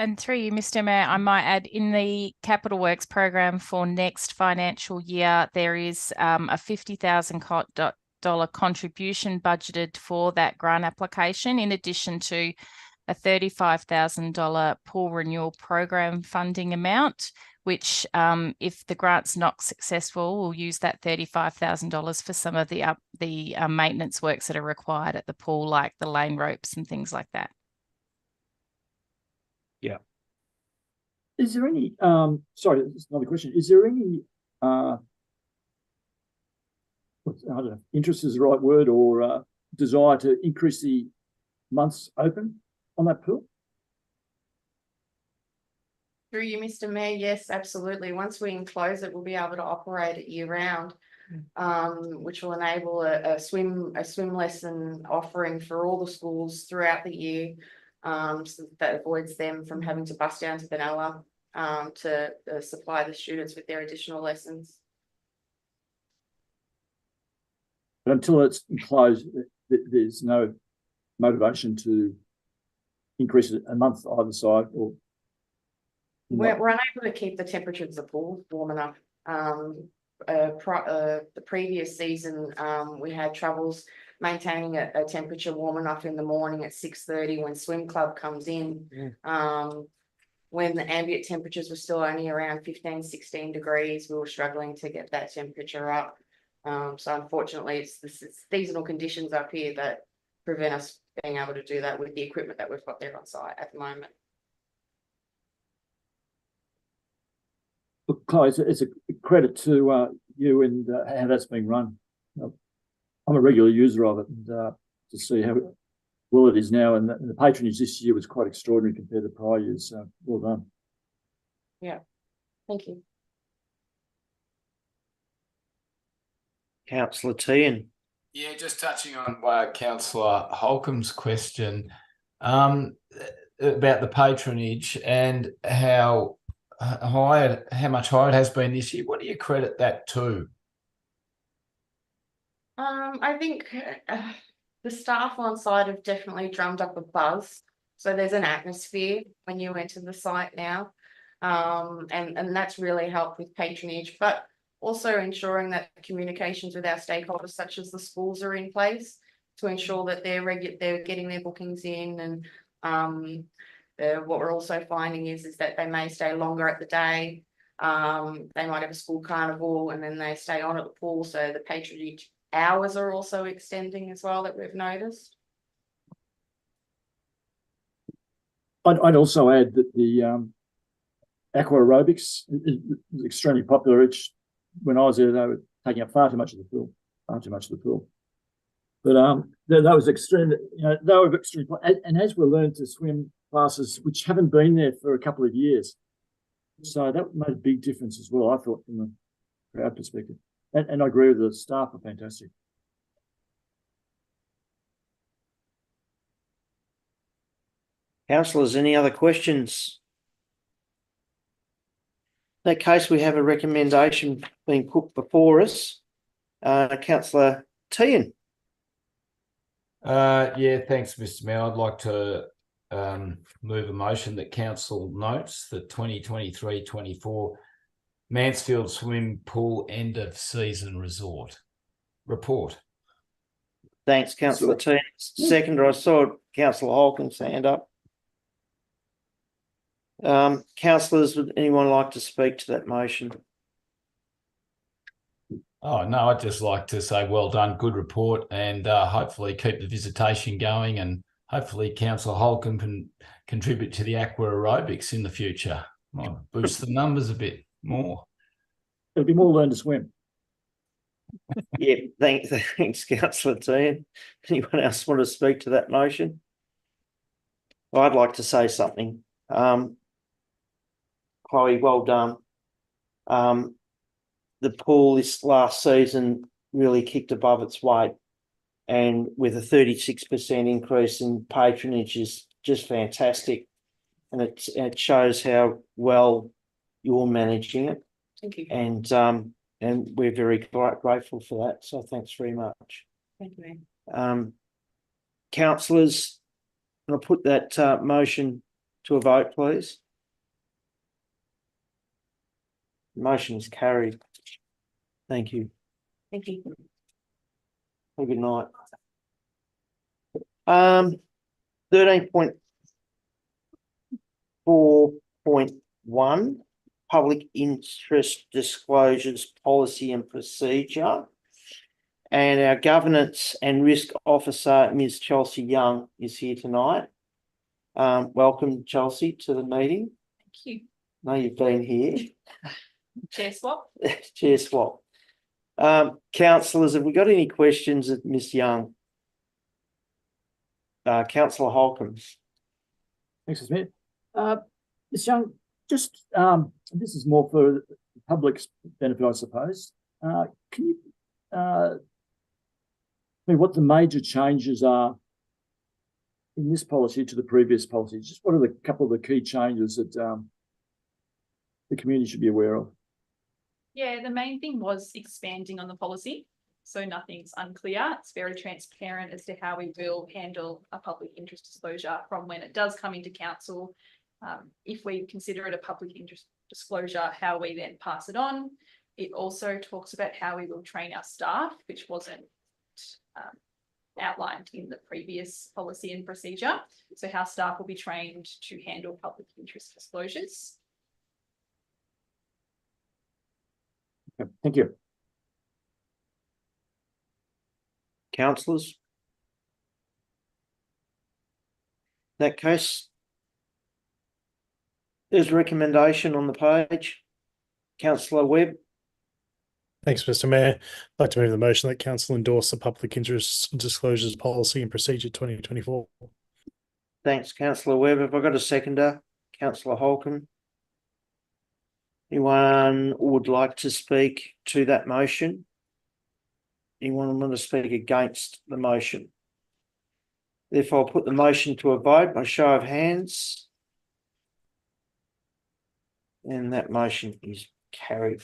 Speaker 10: And through you, Mr. Mayor, I might add, in the capital works program for next financial year, there is a $50,000 contribution budgeted for that grant application, in addition to a $35,000 pool renewal program funding amount, which if the grant's not successful, we'll use that $35,000 for some of the maintenance works that are required at the pool, like the lane ropes and things like that.
Speaker 1: Yeah.
Speaker 2: Is there any, sorry, this is another question. Is there any, I don't know, interest is the right word, or desire to increase the months open on that pool?
Speaker 11: Through you, Mr. Mayor, yes, absolutely. Once we enclose it, we'll be able to operate it year round, which will enable a swim lesson offering for all the schools throughout the year. So that avoids them from having to bust down to Benalla to supply the students with their additional lessons.
Speaker 2: But until it's enclosed, there's no motivation to increase it a month either side, or
Speaker 11: we're unable to keep the temperature of the pool warm enough. The previous season, we had troubles maintaining a temperature warm enough in the morning at 6:30 when swim club comes in. When the ambient temperatures were still only around 15, 16 degrees, we were struggling to get that temperature up. So unfortunately, it's seasonal conditions up here that prevent us being able to do that with the equipment that we've got there on site at the moment.
Speaker 2: Look, Chloe, it's a credit to you and how that's being run. I'm a regular user of it, and to see how well it is now, and the patronage this year was quite extraordinary compared to prior years. So well done.
Speaker 11: Yeah, thank you.
Speaker 1: Councillor Tehan.
Speaker 4: Yeah, just touching on Councillor Holcomb's question about the patronage and how much higher it has been this year. What do you credit that to?
Speaker 11: I think the staff on site have definitely drummed up a buzz. So there's an atmosphere when you enter the site now. And that's really helped with patronage, but also ensuring that communications with our stakeholders, such as the schools, are in place to ensure that they're getting their bookings in, and What we're also finding is that they may stay longer at the day. They might have a school carnival and then they stay on at the pool. So the patronage hours are also extending as well, that we've noticed.
Speaker 2: I'd also add that the aqua aerobics is extremely popular. When I was there, they were taking up far too much of the pool. But that was extremely, they were extremely, and as we learned to swim classes which haven't been there for a couple of years, so that made a big difference as well, I thought, from the crowd perspective. And I agree with the staff are fantastic.
Speaker 1: Councillors, any other questions? In that case, we have a recommendation being put before us. Councillor Tehan.
Speaker 4: Yeah, thanks, Mr. Mayor. I'd like to move a motion that council notes the 2023-24 Mansfield Swimming Pool End of Season report.
Speaker 1: Thanks, Councillor Tehan. Seconder, I saw Councillor Holcomb's hand up. Councillors, would anyone like to speak to that motion?
Speaker 4: Oh, no, I'd just like to say well done, good report, and hopefully keep the visitation going, and hopefully Councillor Holcomb can contribute to the aqua aerobics in the future. Might boost the numbers a bit more.
Speaker 2: There'll be more learn to swim.
Speaker 1: Yeah, thanks, Councillor Tehan. Anyone else want to speak to that motion? Well, I'd like to say something. Chloe, well done. The pool this last season really kicked above its weight, and with a 36% increase in patronage is just fantastic, and it shows how well you're managing it.
Speaker 11: Thank you.
Speaker 1: And we're very grateful for that. So thanks very much.
Speaker 11: Thank you.
Speaker 1: Councillors, I'll put that motion to a vote, please. Motion is carried. Thank you.
Speaker 11: Thank you.
Speaker 1: Have a good night. 13.4.1 Public Interest Disclosures Policy and Procedure. And our Governance and Risk Officer, Ms. Chelsea Young, is here tonight. Welcome, Chelsea, to the meeting.
Speaker 12: Thank you.
Speaker 1: I know you've been here.
Speaker 12: Chair swap.
Speaker 1: Chair swap. Councillors, have we got any questions of Ms. Young? Councillor Holcomb.
Speaker 2: Thanks, Mr. Mayor. Ms. Young, just this is more for the public's benefit, I suppose. Can you tell me what the major changes are in this policy to the previous policy? Just what are the couple of the key changes that the community should be aware of?
Speaker 12: Yeah, the main thing was expanding on the policy. So nothing's unclear. It's very transparent as to how we will handle a public interest disclosure from when it does come into council. If we consider it a public interest disclosure, how we then pass it on. It also talks about how we will train our staff, which wasn't outlined in the previous policy and procedure. So how staff will be trained to handle public interest disclosures.
Speaker 2: Okay, thank you.
Speaker 1: Councillors? In that case, there's a recommendation on the page. Councillor Webb.
Speaker 5: Thanks, Mr. Mayor. I'd like to move the motion that council endorse the Public Interest Disclosures Policy and Procedure 2024.
Speaker 1: Thanks, Councillor Webb. Have I got a seconder? Councillor Holcomb. Anyone would like to speak to that motion? Anyone want to speak against the motion? Therefore, I'll put the motion to a vote by show of hands. And that motion is carried.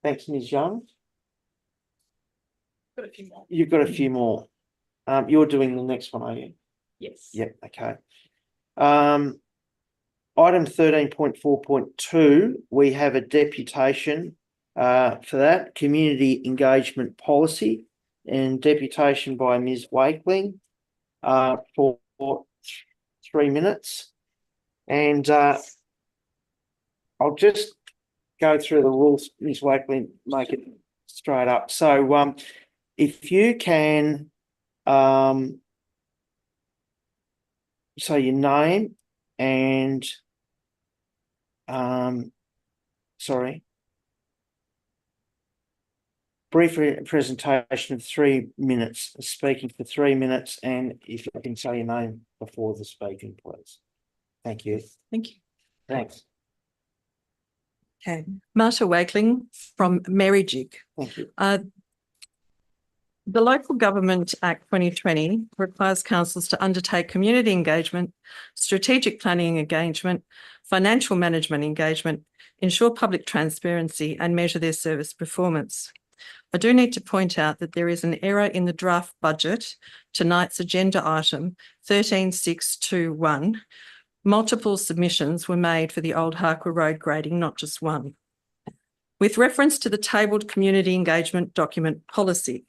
Speaker 1: Thanks, Ms. Young.
Speaker 12: Got a few more.
Speaker 1: You've got a few more. You're doing the next one, are you?
Speaker 12: Yes.
Speaker 1: Yep, okay. Item 13.4.2, we have a deputation for that, Community Engagement Policy, and deputation by Ms. Wakeling for 3 minutes. And I'll just go through the rules, Ms. Wakely, make it straight up. So if you can say your name and brief presentation of 3 minutes, speaking for 3 minutes, and if you can say your name before the speaking, please. Thank you.
Speaker 7: Thank you.
Speaker 1: Thanks.
Speaker 7: Okay. Marta Wakeling from Merrijig.
Speaker 1: Thank you.
Speaker 7: The Local Government Act 2020 requires councils to undertake community engagement, strategic planning engagement, financial management engagement, ensure public transparency and measure their service performance. I do need to point out that there is an error in the draft budget, tonight's agenda item 13621. Multiple submissions were made for the Old Harker Road grading, not just one. With reference to the tabled community engagement document policy,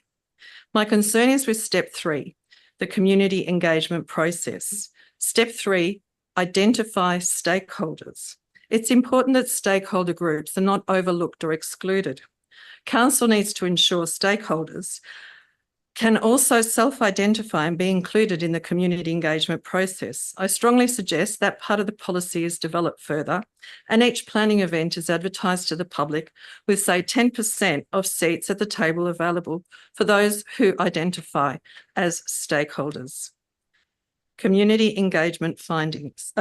Speaker 7: my concern is with step 3, the community engagement process. Step 3, identify stakeholders. It's important that stakeholder groups are not overlooked or excluded. Council needs to ensure stakeholders can also self-identify and be included in the community engagement process. I strongly suggest that part of the policy is developed further and each planning event is advertised to the public with, say, 10% of seats at the table available for those who identify as stakeholders. Community engagement findings,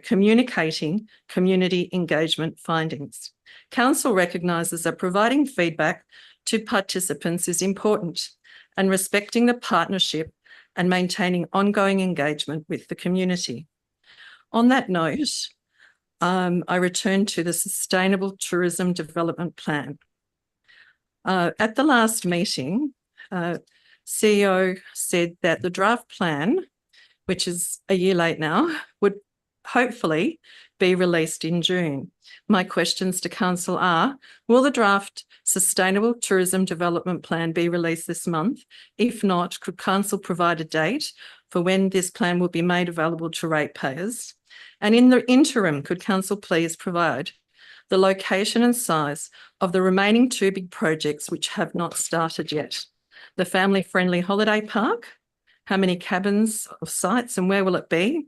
Speaker 7: communicating community engagement findings. Council recognises that providing feedback to participants is important and respecting the partnership and maintaining ongoing engagement with the community. On that note, I return to the Sustainable Tourism Development Plan. At the last meeting, CEO said that the draft plan, which is a year late now, would hopefully be released in June. My questions to Council are, will the draft Sustainable Tourism Development Plan be released this month? If not, could Council provide a date for when this plan will be made available to ratepayers? And in the interim, could Council please provide the location and size of the remaining 2 big projects which have not started yet? The family-friendly holiday park, how many cabins or sites and where will it be?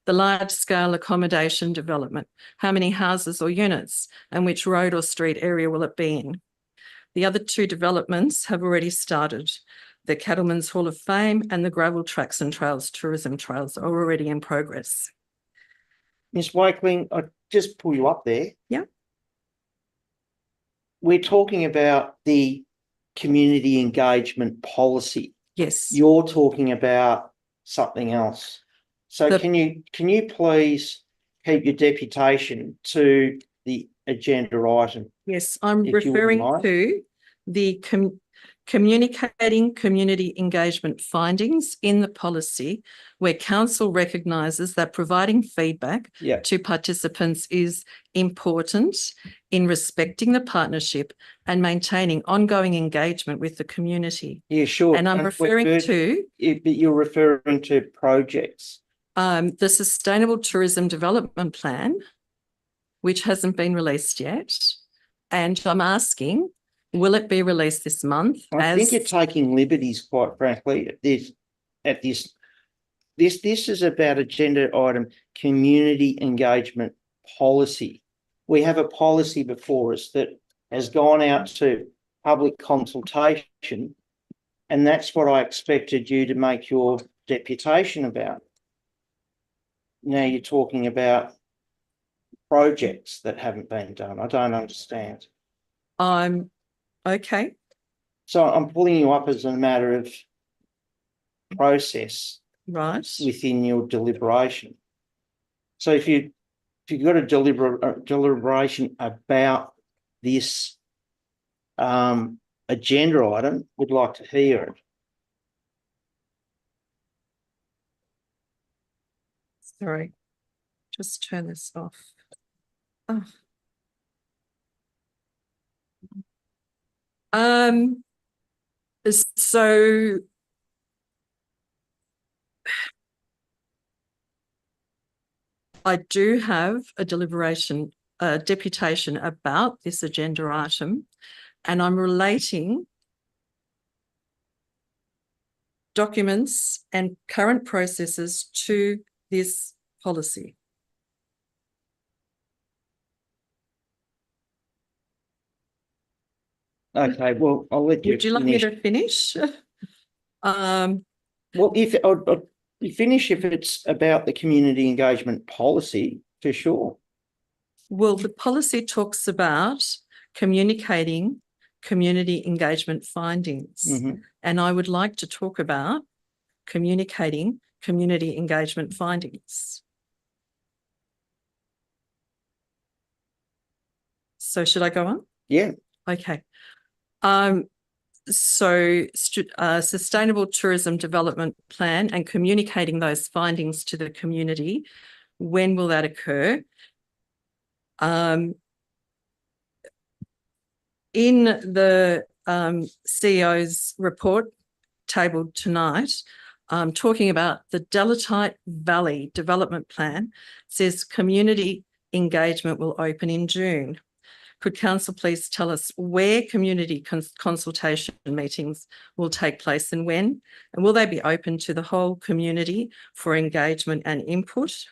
Speaker 7: The large-scale accommodation development, how many houses or units and which road or street area will it be in? The other 2 developments have already started. The Cattlemen's Hall of Fame and the Gravel Tracks and Trails tourism trails are already in progress.
Speaker 1: Ms. Wakeling, I just pull you up there.
Speaker 7: Yeah.
Speaker 1: We're talking about the community engagement policy.
Speaker 7: Yes.
Speaker 1: You're talking about something else. So can you please keep your deputation to the agenda item?
Speaker 7: Yes, I'm referring to the communicating community engagement findings in the policy, where Council recognises that providing feedback to participants is important in respecting the partnership and maintaining ongoing engagement with the community.
Speaker 1: Yeah, sure.
Speaker 7: And I'm referring to...
Speaker 1: But you're referring to projects.
Speaker 7: The Sustainable Tourism Development Plan, which hasn't been released yet. And I'm asking, will it be released this month?
Speaker 1: I think you're taking liberties, quite frankly, this is about agenda item community engagement policy. We have a policy before us that has gone out to public consultation, and that's what I expected you to make your deputation about. Now you're talking about projects that haven't been done. I don't understand.
Speaker 7: Okay.
Speaker 1: So I'm pulling you up as a matter of process,
Speaker 7: right,
Speaker 1: within your deliberation. So if you've got a deliberation about this agenda item, would like to hear it.
Speaker 7: Sorry, just turn this off. Oh. So I do have a deputation about this agenda item, and I'm relating documents and current processes to this policy.
Speaker 1: Okay, well, I'll let you
Speaker 7: Would you like me
Speaker 1: finish.
Speaker 7: to finish?
Speaker 1: Well, if you finish if it's about the community engagement policy, for sure.
Speaker 7: Well, the policy talks about communicating community engagement findings.
Speaker 1: Mhm.
Speaker 7: And I would like to talk about communicating community engagement findings. So should I go on?
Speaker 1: Yeah.
Speaker 7: Okay. Sustainable tourism development plan and communicating those findings to the community. When will that occur? In the CEO's report tabled tonight, talking about the Delatite Valley Development Plan, says community engagement will open in June. Could Council please tell us where community consultation meetings will take place and when? And will they be open to the whole community for engagement and input?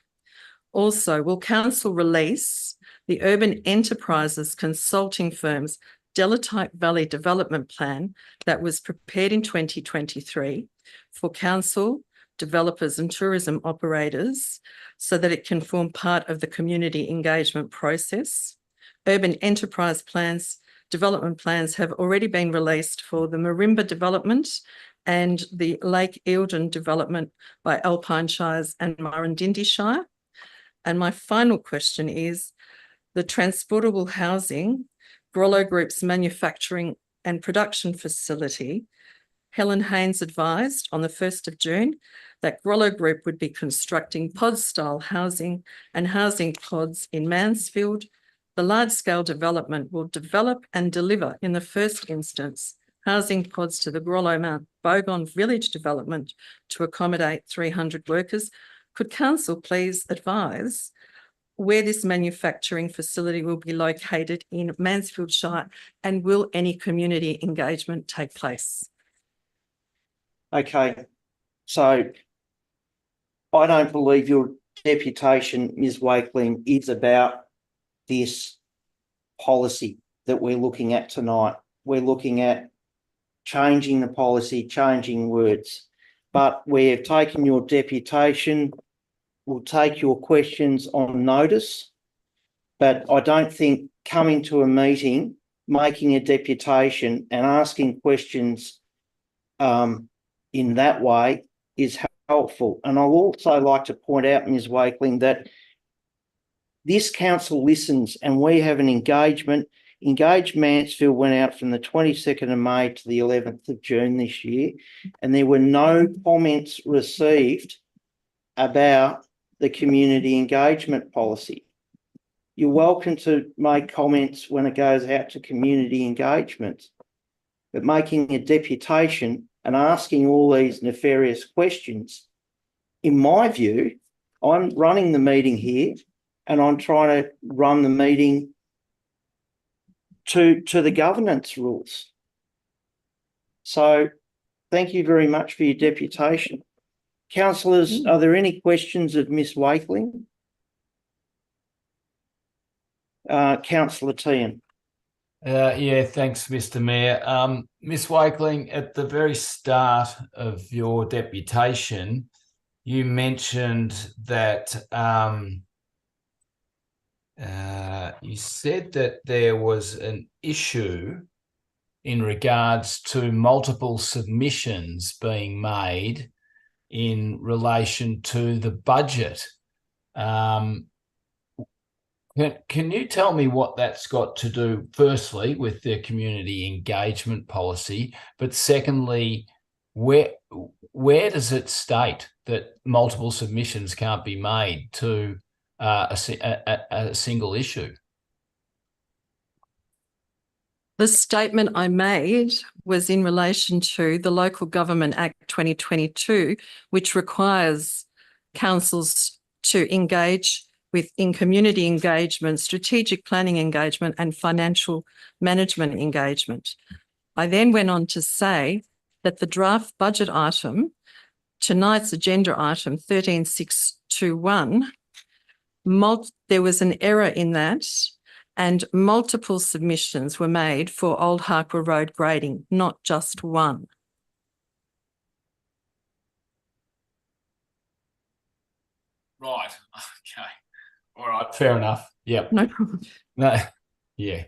Speaker 7: Also, will Council release the Urban Enterprises Consulting Firm's Delatite Valley Development Plan that was prepared in 2023 for Council, developers and tourism operators so that it can form part of the community engagement process? Urban enterprise plans, development plans have already been released for the Marimba development and the Lake Eildon development by Alpine Shires and Murrindindi Shire. And my final question is, the transportable housing, Grollo Group's manufacturing and production facility, Helen Haynes advised on the 1st of June that Grollo Group would be constructing pod-style housing and housing pods in Mansfield. The large-scale development will develop and deliver in the first instance housing pods to the Grollo Mount Bogon Village development to accommodate 300 workers. Could Council please advise where this manufacturing facility will be located in Mansfield Shire, and will any community engagement take place?
Speaker 1: Okay, so I don't believe your deputation, Ms. Wakeling, is about this policy that we're looking at tonight. We're looking at changing the policy, changing words, but we've taken your deputation. We'll take your questions on notice, but I don't think coming to a meeting, making a deputation and asking questions in that way is helpful. And I'll also like to point out, Ms. Wakeling, that this council listens and we have an engagement. Engage Mansfield went out from the 22nd of May to the 11th of June this year, and there were no comments received about the community engagement policy. You're welcome to make comments when it goes out to community engagement, but making a deputation and asking all these nefarious questions, in my view, I'm running the meeting here and I'm trying to run the meeting to the governance rules. So thank you very much for your deputation. Councillors, are there any questions of Ms. Wakeling? Councillor Tehan.
Speaker 4: Yeah, thanks, Mr. Mayor. Ms. Wakeling, at the very start of your deputation, you mentioned that you said that there was an issue in regards to multiple submissions being made in relation to the budget. Can you tell me what that's got to do, firstly, with the community engagement policy, but secondly, where does it state that multiple submissions can't be made to a single issue?
Speaker 7: The statement I made was in relation to the Local Government Act 2022, which requires councils to engage in community engagement, strategic planning engagement, and financial management engagement. I then went on to say that the draft budget item, tonight's agenda item 13621, there was an error in that, and multiple submissions were made for Old Harper Road grading, not just one.
Speaker 4: Right. Okay. All right. Fair enough. Yep.
Speaker 7: No problem.
Speaker 4: No. Yeah.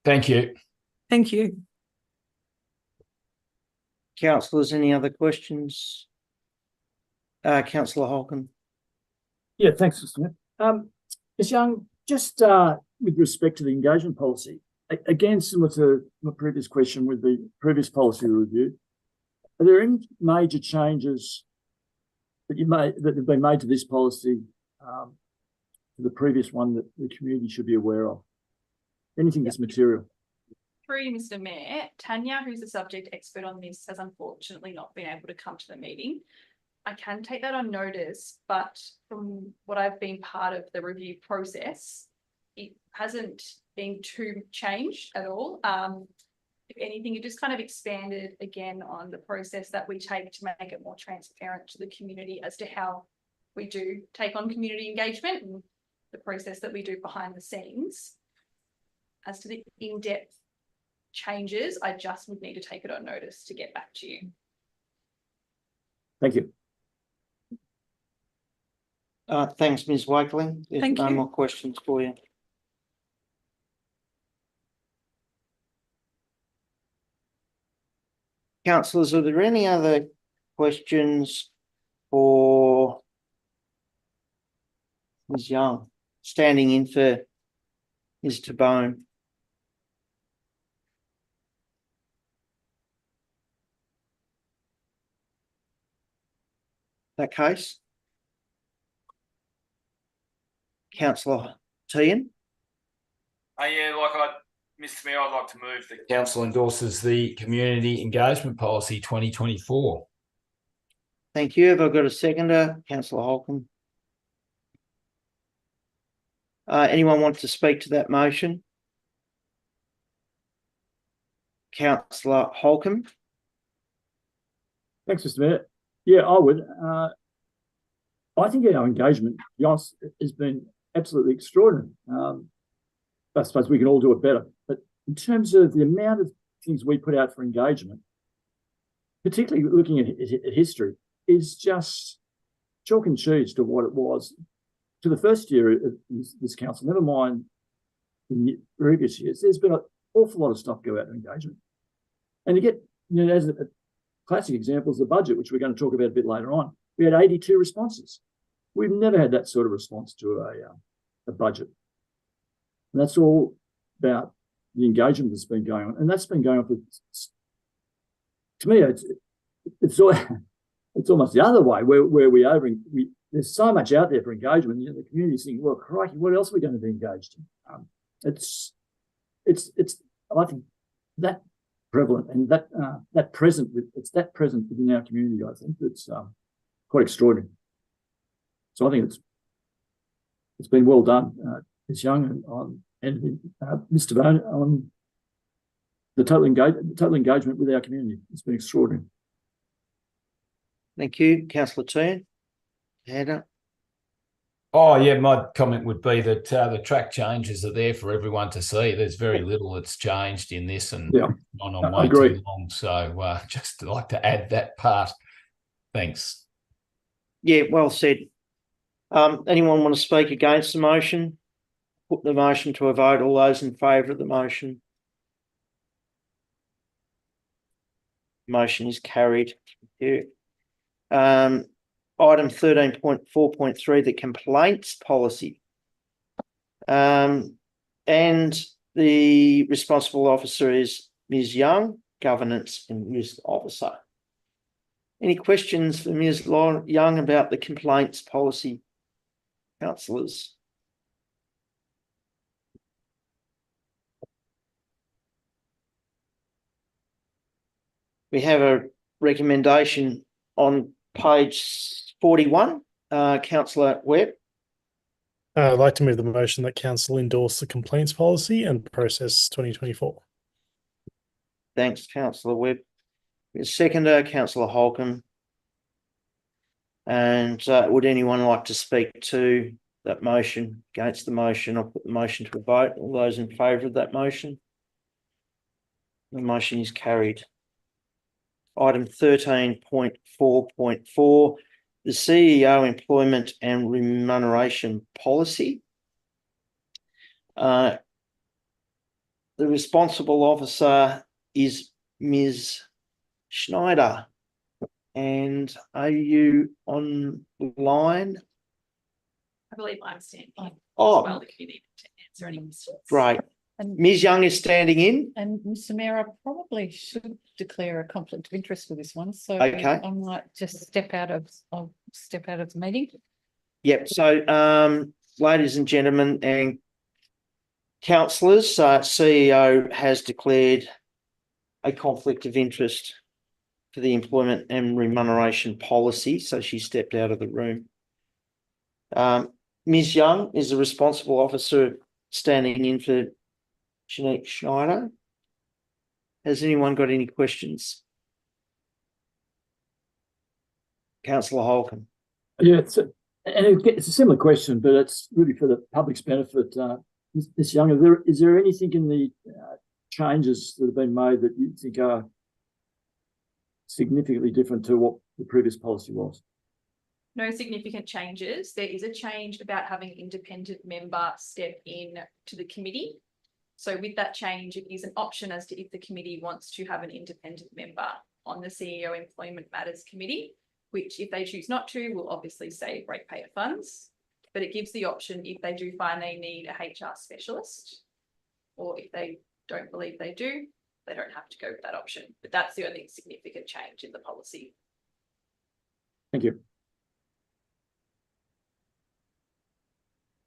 Speaker 4: Thank you.
Speaker 7: Thank you.
Speaker 1: Councillors, any other questions? Councillor Holcomb.
Speaker 2: Yeah, thanks, Mr. Mayor. Ms. Young, just with respect to the engagement policy, again, similar to my previous question with the previous policy review, are there any major changes that have been made to this policy to the previous one that the community should be aware of? Anything that's material?
Speaker 12: Through you, Mr. Mayor, Tanya, who's the subject expert on this, has unfortunately not been able to come to the meeting. I can take that on notice, but from what I've been part of the review process, it hasn't been too changed at all. If anything, it just kind of expanded again on the process that we take to make it more transparent to the community as to how we do take on community engagement and the process that we do behind the scenes. As to the in-depth changes, I just would need to take it on notice to get back to you.
Speaker 2: Thank you.
Speaker 1: Thanks, Ms. Wakeling. There's
Speaker 7: Thank
Speaker 1: no
Speaker 7: you.
Speaker 1: more questions for you. Councillors, are there any other questions for Ms. Young, standing in for Ms. Tabone? That case? Councillor Tehan?
Speaker 4: Yeah, Mr. Mayor, I'd like to move that council endorses the Community Engagement Policy 2024.
Speaker 1: Thank you. Have I got a seconder? Councillor Holcomb. Anyone want to speak to that motion? Councillor Holcomb.
Speaker 2: Thanks, Mr. Mayor. Yeah, I would. I think our engagement, yes, has been absolutely extraordinary. I suppose we can all do it better. But in terms of the amount of things we put out for engagement, particularly looking at history, is just chalk and cheese to what it was to the first year of this council, never mind in the previous years. There's been an awful lot of stuff go out in engagement. And you get, as a classic example is the budget, which we're going to talk about a bit later on. We had 82 responses. We've never had that sort of response to a budget. And that's all about the engagement that's been going on. And that's been going on for, to me, it's almost the other way, where there's so much out there for engagement. The community's thinking, well, crikey, what else are we going to be engaged in? It's I think that prevalent and that present within our community. I think it's quite extraordinary. So I think it's been well done, Ms. Young and Mr. Bone on the total engagement with our community. It's been extraordinary.
Speaker 1: Thank you. Councillor Tehan. Hand up.
Speaker 4: Oh, yeah, my comment would be that the track changes are there for everyone to see. There's very little that's changed in this and
Speaker 2: Yeah,
Speaker 4: gone on
Speaker 2: I
Speaker 4: way
Speaker 2: agree.
Speaker 4: too long. So just like to add that part. Thanks.
Speaker 1: Yeah, well said. Anyone want to speak against the motion? Put the motion to a vote. All those in favour of the motion? Motion is carried. Thank you. Item 13.4.3, the complaints policy. And the responsible officer is Ms. Young, Governance and Youth Officer. Any questions for Ms. Young about the complaints policy, councillors? We have a recommendation on page 41, councillor Webb.
Speaker 5: I'd like to move the motion that council endorse the complaints policy and process 2024.
Speaker 1: Thanks, councillor Webb. Seconder, councillor Holcomb. And would anyone like to speak to that motion? Against the motion? I'll put the motion to a vote. All those in favour of that motion? The motion is carried. Item 13.4.4, the CEO employment and remuneration policy. The responsible officer is Ms. Schneider. And are you online?
Speaker 12: I believe I'm standing in
Speaker 1: Oh,
Speaker 12: as well if you need to answer any questions.
Speaker 1: great.
Speaker 6: And,
Speaker 1: Ms. Young is standing in.
Speaker 6: and Mr. Mayor, I probably should declare a conflict of interest for this one. So
Speaker 1: Okay.
Speaker 6: I might just step out of the meeting.
Speaker 1: Yep. So, ladies and gentlemen and councillors, CEO has declared a conflict of interest for the employment and remuneration policy. So she stepped out of the room. Ms. Young is the responsible officer standing in for Jeanette Schneider. Has anyone got any questions? Councillor Holcomb.
Speaker 2: Yeah, it's a similar question, but it's really for the public's benefit. Ms. Young, is there anything in the changes that have been made that you think are significantly different to what the previous policy was?
Speaker 12: No significant changes. There is a change about having an independent member step in to the committee. So with that change, it is an option as to if the committee wants to have an independent member on the CEO Employment Matters Committee, which if they choose not to, will obviously save ratepayer funds. But it gives the option if they do find they need a HR specialist, or if they don't believe they do, they don't have to go with that option. But that's the only significant change in the policy.
Speaker 2: Thank you.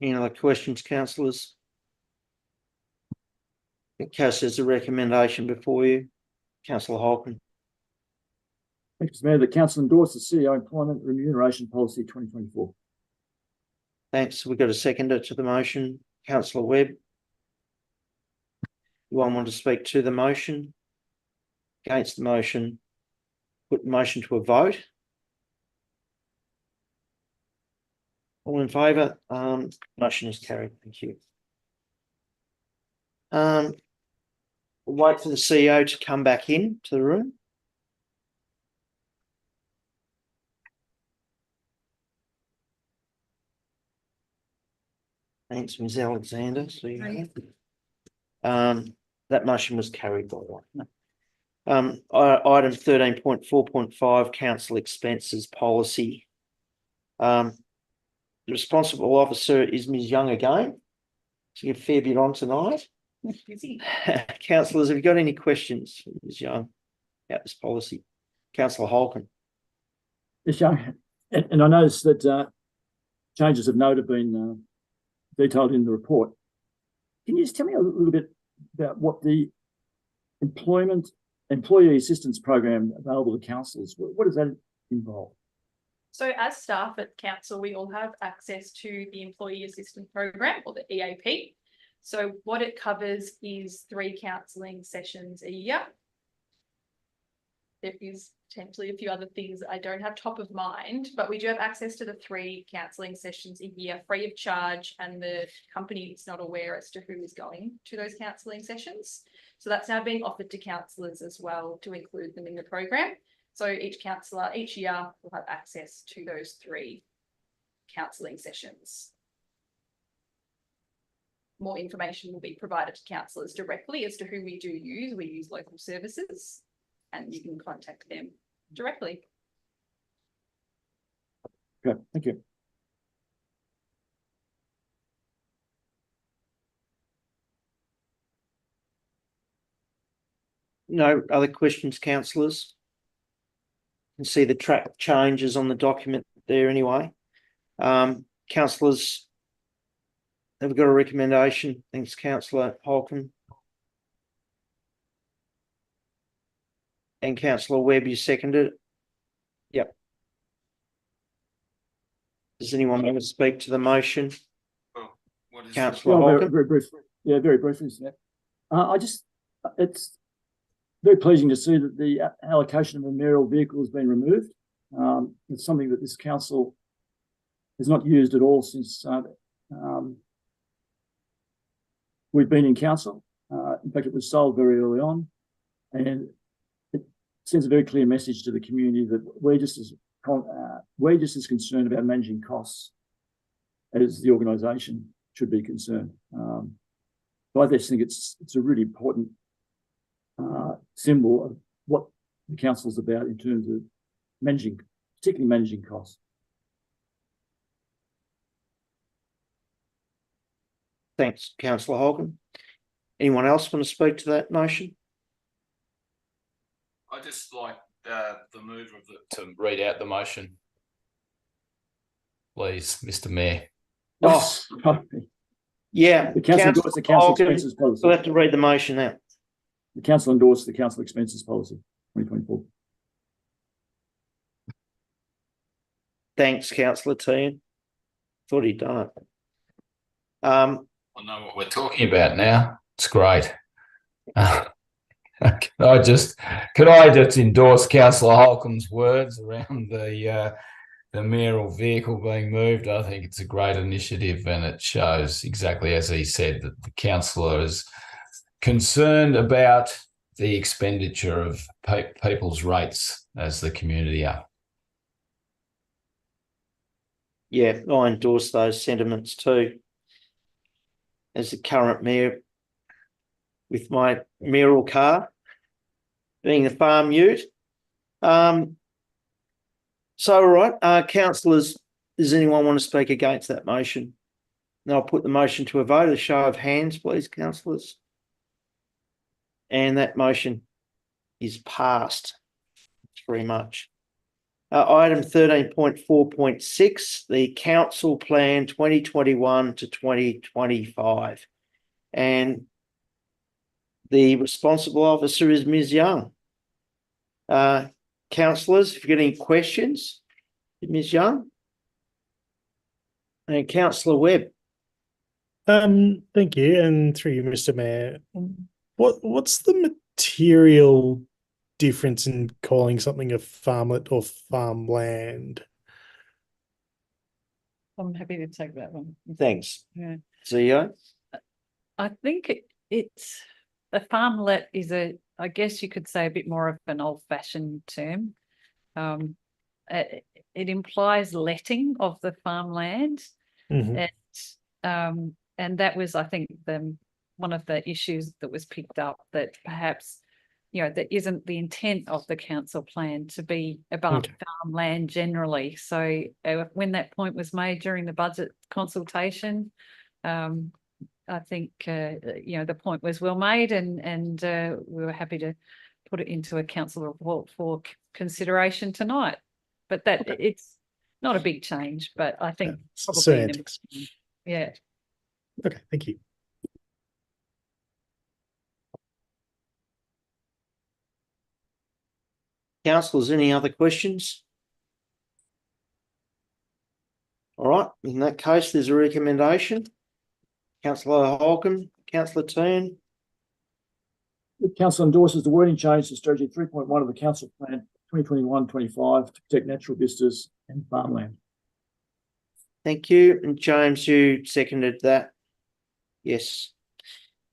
Speaker 1: Any other questions, councillors? Cass, there's a recommendation before you. Councillor Holcomb.
Speaker 2: Thank you, Mr. Mayor. The council endorse the CEO Employment Remuneration Policy 2024.
Speaker 1: Thanks. We've got a seconder to the motion. Councillor Webb. Anyone want to speak to the motion? Against the motion? Put the motion to a vote. All in favour? Motion is carried. Thank you. We'll wait for the CEO to come back in to the room. Thanks, Ms. Alexander. That motion was carried by one. Item 13.4.5, council expenses policy. The responsible officer is Ms. Young again. She a fair bit on tonight. Councillors, have you got any questions for Ms. Young about this policy? Councillor Holcomb.
Speaker 2: Ms. Young, and I noticed that changes of note have been detailed in the report. Can you just tell me a little bit about what the employee assistance program available to councillors, what does that involve?
Speaker 12: So as staff at council, we all have access to the Employee Assistance Program, or the EAP. So what it covers is 3 counselling sessions a year. There is potentially a few other things that I don't have top of mind, but we do have access to the 3 counselling sessions a year free of charge, and the company is not aware as to who is going to those counselling sessions. So that's now being offered to councillors as well to include them in the program. So each councillor each year will have access to those 3 counselling sessions. More information will be provided to councillors directly as to who we do use. We use local services, and you can contact them directly.
Speaker 2: Okay, thank you.
Speaker 1: No other questions, councillors? You can see the track changes on the document there anyway. Councillors, have we got a recommendation? Thanks, Councillor Holcomb. And Councillor Webb, you seconded it? Yep. Does anyone want to speak to the motion?
Speaker 4: What is
Speaker 1: Councillor
Speaker 2: Yeah,
Speaker 1: Holcomb?
Speaker 2: very brief. Yeah, very briefly. It's very pleasing to see that the allocation of a mayoral vehicle has been removed. It's something that this council has not used at all since we've been in council. In fact, it was sold very early on, and it sends a very clear message to the community that we're just as concerned about managing costs as the organisation should be concerned. So I just think it's a really important symbol of what the council's about in terms of managing, particularly managing costs.
Speaker 1: Thanks, Councillor Holcomb. Anyone else want to speak to that motion?
Speaker 4: I just like the mover to read out the motion, please, Mr. Mayor.
Speaker 1: Oh, yeah.
Speaker 2: The council endorsed the council expenses policy.
Speaker 1: We'll have to read the motion out.
Speaker 2: The council endorsed the council expenses policy 2024.
Speaker 1: Thanks, Councillor Teahan. Thought he'd done it.
Speaker 4: I know what we're talking about now. It's great. Can I just endorse Councillor Holcomb's words around the mayoral vehicle being moved? I think it's a great initiative, and it shows exactly as he said that the councillor is concerned about the expenditure of people's rates as the community are.
Speaker 1: Yeah, I endorse those sentiments too. As the current mayor, with my mayoral car, being the farm ute. So, all right, councillors, does anyone want to speak against that motion? Now I'll put the motion to a vote. A show of hands, please, councillors. And that motion is passed. Thanks very much. Item 13.4.6, the Council Plan 2021 to 2025. And the responsible officer is Ms. Young. Councillors, if you've got any questions, Ms. Young. And Councillor Webb.
Speaker 5: Thank you, and through you, Mr. Mayor. What's the material difference in calling something a farmlet or farmland?
Speaker 6: I'm happy to take that one.
Speaker 1: Thanks.
Speaker 6: Yeah.
Speaker 1: CEO?
Speaker 6: I think it's a farmlet is I guess you could say a bit more of an old-fashioned term. It implies letting of the farmland, and that was, I think, one of the issues that was picked up, that perhaps, that isn't the intent of the council plan to be about farmland generally. So when that point was made during the budget consultation, I think the point was well made, and we were happy to put it into a council report for consideration tonight. But it's not a big change, but I think probably yeah.
Speaker 5: Okay, thank you.
Speaker 1: Councillors, any other questions? All right, in that case, there's a recommendation. Councillor Holcomb, Councillor Teahan.
Speaker 2: The council endorses the wording change to strategy 3.1 of the council plan 2021-25 to protect natural vistas and farmland.
Speaker 1: Thank you. And James, you seconded that? Yes.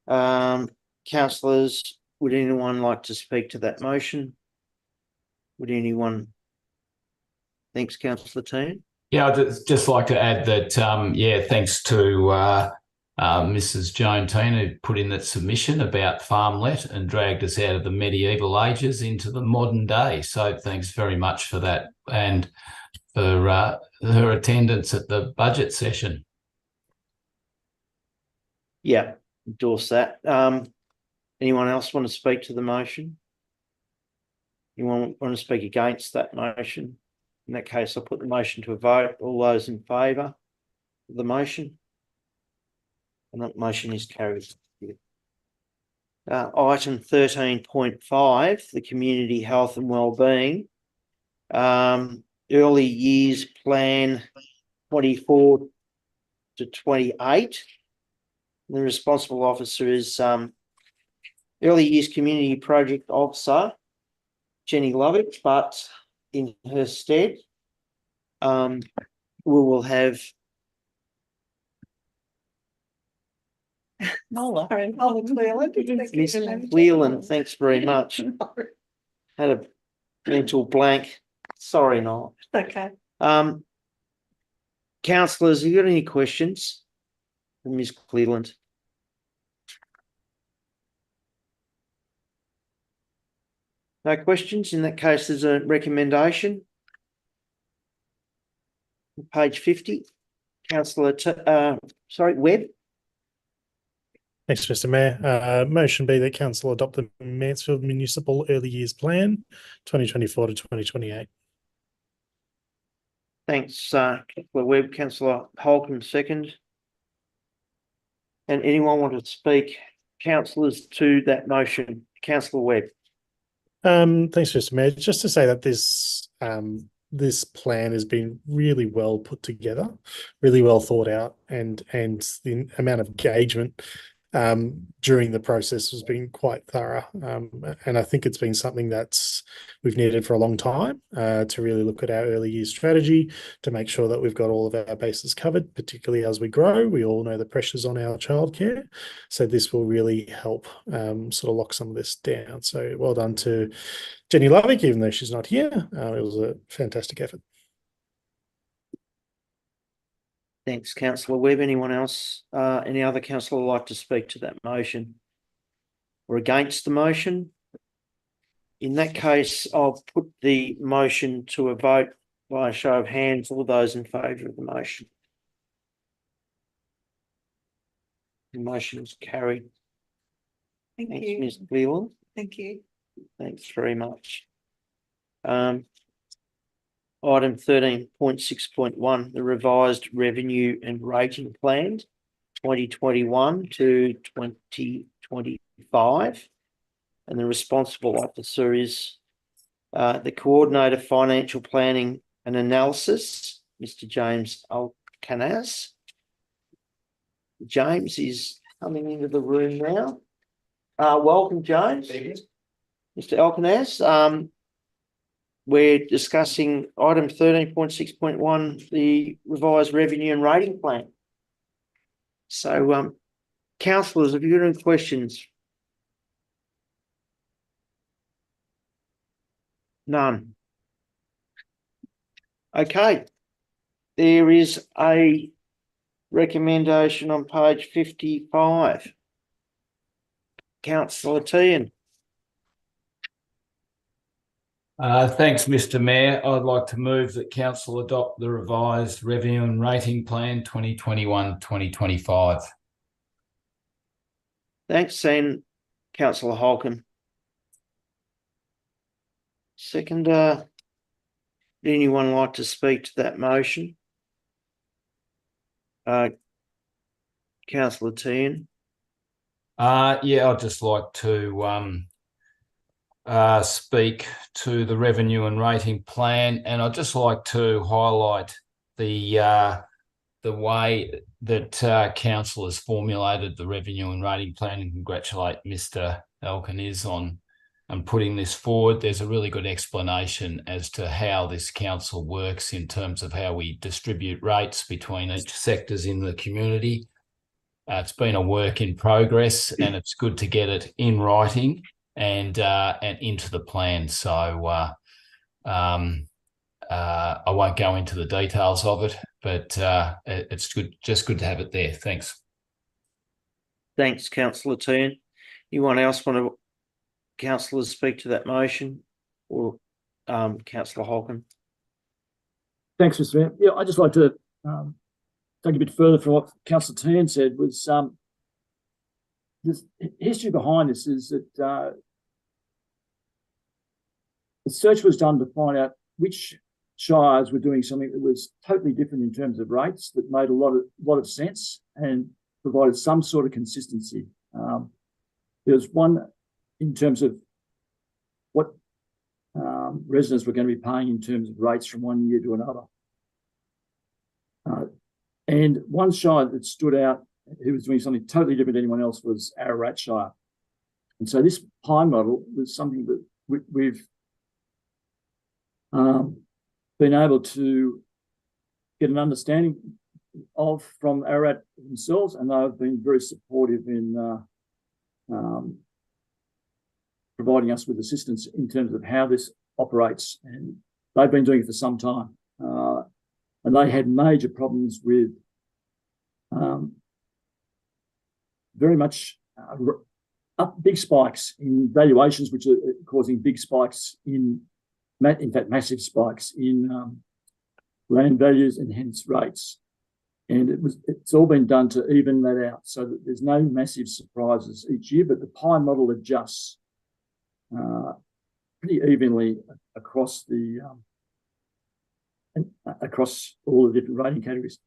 Speaker 1: Councillors, would anyone like to speak to that motion? Would anyone? Thanks, Councillor Teahan.
Speaker 4: Yeah, I'd just like to add that, thanks to Mrs. Joan Teahan, who put in that submission about farmlet and dragged us out of the medieval ages into the modern day. So thanks very much for that, and for her attendance at the budget session.
Speaker 1: Yeah, endorse that. Anyone else want to speak to the motion? Anyone want to speak against that motion? In that case, I'll put the motion to a vote. All those in favour of the motion? And that motion is carried. Item 13.5, the Community Health and Wellbeing. Early Years Plan 24 to 28. The responsible officer is Early Years Community Project Officer Jenny Lovick, but in her stead, we will have
Speaker 13: Nola Cleland.
Speaker 1: Miss Cleland. Thanks very much. Had a mental blank. Sorry, Nola.
Speaker 13: Okay.
Speaker 1: Councillors, have you got any questions for Ms. Cleland? No questions? In that case, there's a recommendation. Page 50. Councillor, Webb.
Speaker 5: Thanks, Mr. Mayor. Motion be that council adopt the Mansfield Municipal Early Years Plan 2024 to 2028.
Speaker 1: Thanks, Councillor Webb. Councillor Holcomb, second. And anyone want to speak, councillors, to that motion? Councillor Webb.
Speaker 5: Thanks, Mr. Mayor. Just to say that this plan has been really well put together, really well thought out, and the amount of engagement during the process has been quite thorough. And I think it's been something we've needed for a long time to really look at our early years strategy to make sure that we've got all of our bases covered, particularly as we grow. We all know the pressures on our childcare. So this will really help sort of lock some of this down. So well done to Jenny Lovick, even though she's not here. It was a fantastic effort.
Speaker 1: Thanks, Councillor Webb. Anyone else, any other councillor like to speak to that motion or against the motion? In that case, I'll put the motion to a vote by a show of hands. All those in favour of the motion. The motion is carried.
Speaker 13: Thank
Speaker 1: Thanks,
Speaker 13: you.
Speaker 1: Ms. Cleland.
Speaker 13: Thank you.
Speaker 1: Thanks very much. Item 13.6.1, the revised revenue and rating plan 2021 to 2025. And the responsible officer is the Coordinator Financial Planning and Analysis, Mr. James Alcanaz. James is coming into the room now. Welcome, James. Mr. Alcanaz, we're discussing item 13.6.1, the revised revenue and rating plan. So, councillors, have you got any questions? None. Okay. There is a recommendation on page 55. Councillor Tehan.
Speaker 4: Thanks, Mr. Mayor. I'd like to move that council adopt the revised revenue and rating plan 2021-2025.
Speaker 1: Thanks, and Councillor Holcomb. Second, anyone like to speak to that motion? Councillor Tehan.
Speaker 4: Yeah, I'd just like to speak to the revenue and rating plan, and I'd just like to highlight the way that council has formulated the revenue and rating plan, and congratulate Mr. Alcanaz on putting this forward. There's a really good explanation as to how this council works in terms of how we distribute rates between each sectors in the community. It's been a work in progress, and it's good to get it in writing and into the plan. So I won't go into the details of it, but it's just good to have it there. Thanks.
Speaker 1: Thanks, Councillor Tehan. Anyone else want to, councillors, speak to that motion, or Councillor Holcomb?
Speaker 2: Thanks, Mr. Mayor. Yeah, I'd just like to take a bit further from what Councillor Tehan said. Was the history behind this is that the search was done to find out which shires were doing something that was totally different in terms of rates, that made a lot of sense and provided some sort of consistency. There's one in terms of what residents were going to be paying in terms of rates from one year to another. And one shire that stood out, who was doing something totally different to anyone else, was Ararat Shire. And so this pie model was something that we've been able to get an understanding of from Ararat themselves, and they've been very supportive in providing us with assistance in terms of how this operates. And they've been doing it for some time. And they had major problems with very much big spikes in valuations, which are causing big spikes in fact, massive spikes in land values and hence rates. And it's all been done to even that out so that there's no massive surprises each year, but the pie model adjusts pretty evenly across across all the different rating categories.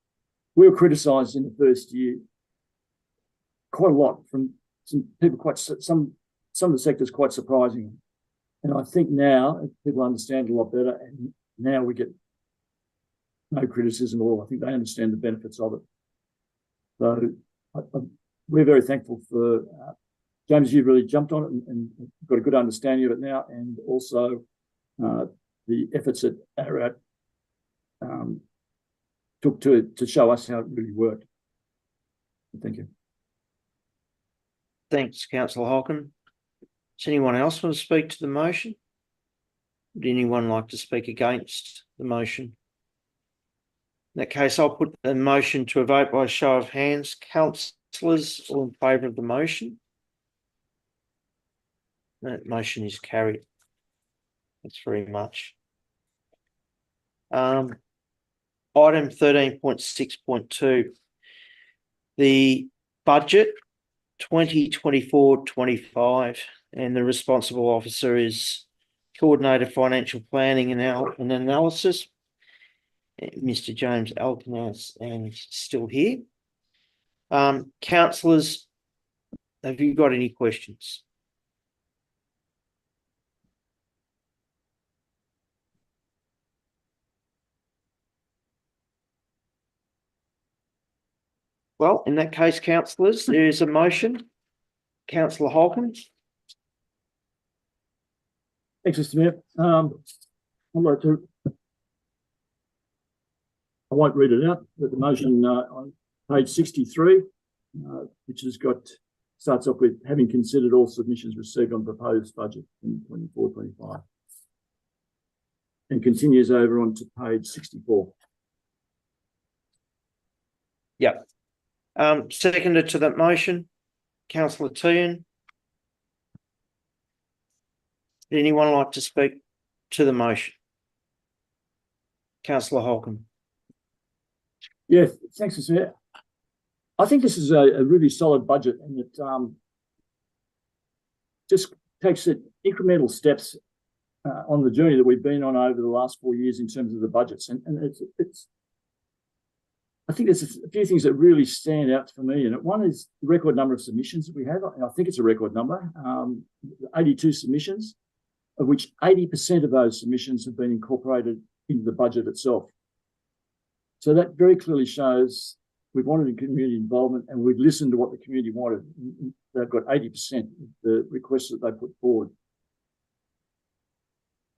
Speaker 2: We were criticised in the first year quite a lot from some people, some of the sectors quite surprising. And I think now people understand a lot better, and now we get no criticism at all. I think they understand the benefits of it. So we're very thankful for James. You've really jumped on it and got a good understanding of it now, and also the efforts that Ararat took to show us how it really worked. Thank you.
Speaker 1: Thanks, Councillor Holcomb. Does anyone else want to speak to the motion? Would anyone like to speak against the motion? In that case, I'll put the motion to a vote by show of hands. Councillors, all in favour of the motion? That motion is carried. Thanks very much. Item 13.6.2, the budget 2024-25, and the responsible officer is Coordinator Financial Planning and Analysis, Mr. James Alcanas, and he's still here. Councillors, have you got any questions? Well, in that case, councillors, there is a motion. Councillor Holcomb.
Speaker 2: Thanks, Mr. Mayor. I'd like to. I won't read it out, but the motion on page 63, which starts off with having considered all submissions received on proposed budget in 24-25, and continues over on to page 64.
Speaker 1: Yep. Seconded to that motion, Councillor Tehan. Would anyone like to speak to the motion? Councillor Holcomb.
Speaker 2: Yeah, thanks, Mr. Mayor. I think this is a really solid budget, and it just takes it incremental steps on the journey that we've been on over the last 4 years in terms of the budgets. And it's I think there's a few things that really stand out for me. And one is the record number of submissions that we have. And I think it's a record number, 82 submissions, of which 80% of those submissions have been incorporated into the budget itself. So that very clearly shows we've wanted community involvement, and we've listened to what the community wanted. They've got 80% of the requests that they put forward.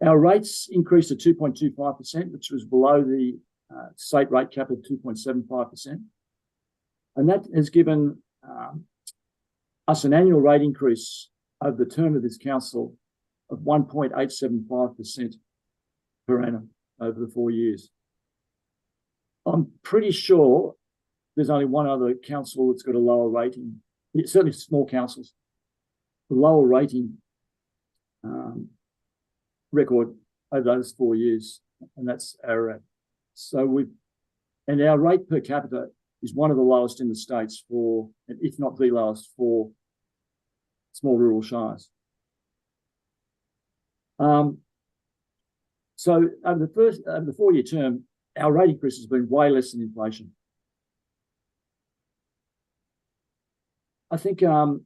Speaker 2: Our rates increased to 2.25%, which was below the state rate cap of 2.75%. And that has given us an annual rate increase over the term of this council of 1.875% per annum over the 4 years. I'm pretty sure there's only one other council that's got a lower rating, certainly small councils, a lower rating record over those 4 years, and that's Ararat. So and our rate per capita is one of the lowest in the states for, if not the lowest for, small rural shires. So over the 4 year term, our rate increase has been way less than inflation. I think, and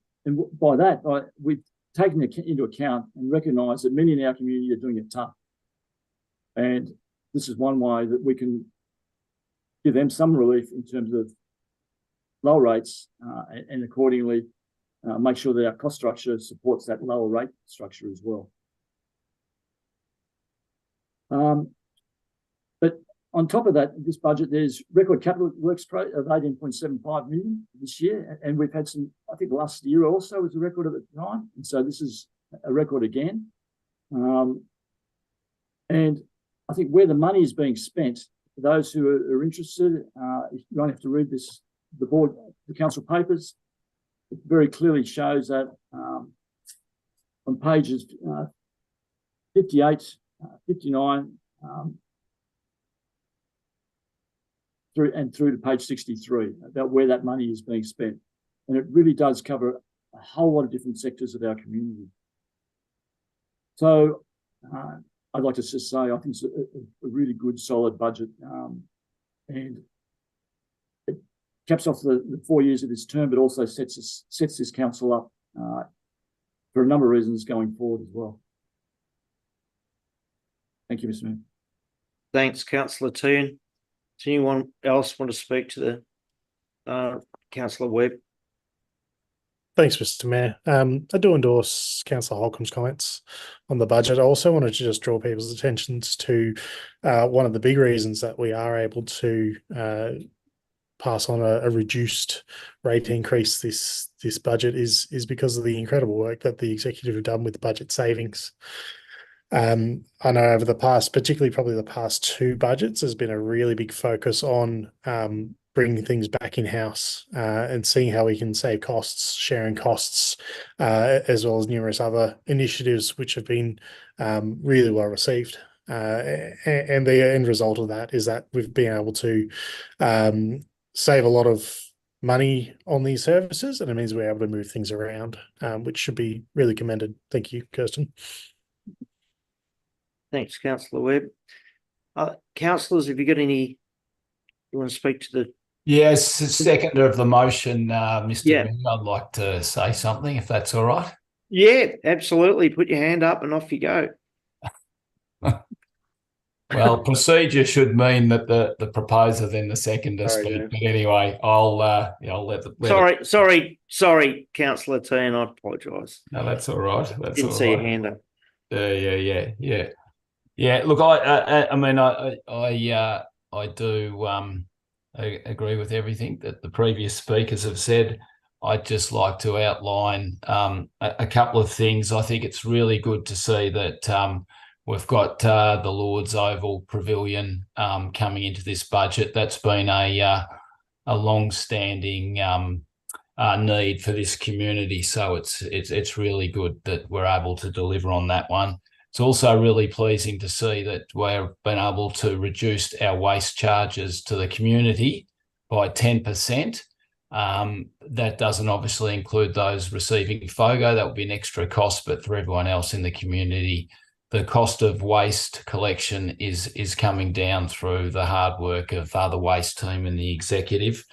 Speaker 2: by that, we've taken it into account and recognised that many in our community are doing it tough. And this is one way that we can give them some relief in terms of low rates and accordingly make sure that our cost structure supports that lower rate structure as well. But on top of that, this budget, there's record capital works of 18.75 million this year. And we've had some, I think last year also was a record at the time. And so this is a record again. And I think where the money is being spent, for those who are interested, you don't have to read this, the council papers. It very clearly shows that on pages 58, 59, through to page 63 about where that money is being spent. And it really does cover a whole lot of different sectors of our community. So I'd like to just say I think it's a really good, solid budget. And it caps off the 4 years of this term, but also sets this council up for a number of reasons going forward as well. Thank you, Mr. Mayor.
Speaker 1: Thanks, Councillor Toon. Does anyone else want to speak to the Councillor Webb?
Speaker 5: Thanks, Mr. Mayor. I do endorse Councillor Holcomb's comments on the budget. I also wanted to just draw people's attentions to one of the big reasons that we are able to pass on a reduced rate increase this budget is because of the incredible work that the executive have done with budget savings. I know over the past, particularly probably the past two budgets, there's been a really big focus on bringing things back in-house and seeing how we can save costs, sharing costs, as well as numerous other initiatives which have been really well received. And the end result of that is that we've been able to save a lot of money on these services, and it means we're able to move things around, which should be really commended. Thank you, Kirsten.
Speaker 1: Thanks, Councillor Webb. Councillors, have you got any, you want to speak to the...
Speaker 4: Yes, seconder of the motion, Mr. Mayor, I'd like to say something, if that's all right.
Speaker 1: Yeah, absolutely. Put your hand up and off you go.
Speaker 4: Well, procedure should mean that the proposer then the seconder speak.
Speaker 1: Yeah.
Speaker 4: But anyway, I'll
Speaker 1: Sorry, Councillor Toon, I apologise.
Speaker 4: No, that's all right.
Speaker 1: Didn't see your hand up.
Speaker 4: Yeah. Look, I mean, I do agree with everything that the previous speakers have said. I'd just like to outline a couple of things. I think it's really good to see that we've got the Lord's Oval Pavilion coming into this budget. That's been a long-standing need for this community. So it's really good that we're able to deliver on that one. It's also really pleasing to see that we've been able to reduce our waste charges to the community by 10%. That doesn't obviously include those receiving FOGO. That would be an extra cost, but for everyone else in the community, the cost of waste collection is coming down through the hard work of the waste team and the executive.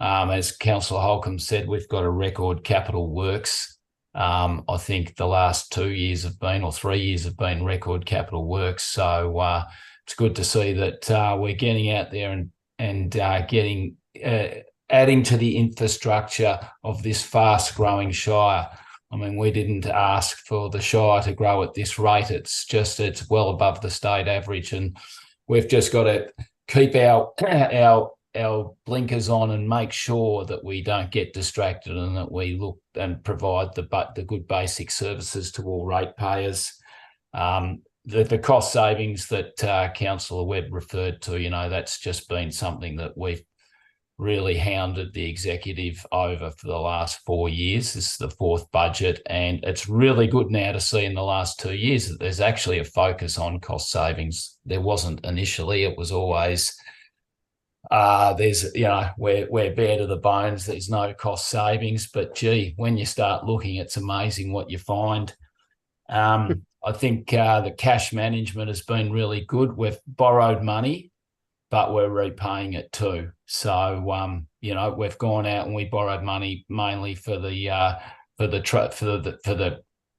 Speaker 4: As Councillor Holcomb said, we've got a record capital works. I think the last 2 years have been, or 3 years have been, record capital works. So it's good to see that we're getting out there and getting adding to the infrastructure of this fast-growing shire. I mean, we didn't ask for the shire to grow at this rate. It's well above the state average, and we've just got to keep our blinkers on and make sure that we don't get distracted and that we look and provide the good basic services to all ratepayers. The cost savings that Councillor Webb referred to, that's just been something that we've really hounded the executive over for the last 4 years. This is the fourth budget, and it's really good now to see in the last 2 years that there's actually a focus on cost savings. There wasn't initially. It was always we're bare to the bones, there's no cost savings, but gee, when you start looking, it's amazing what you find. I think the cash management has been really good. We've borrowed money, but we're repaying it too. So we've gone out and we borrowed money mainly for the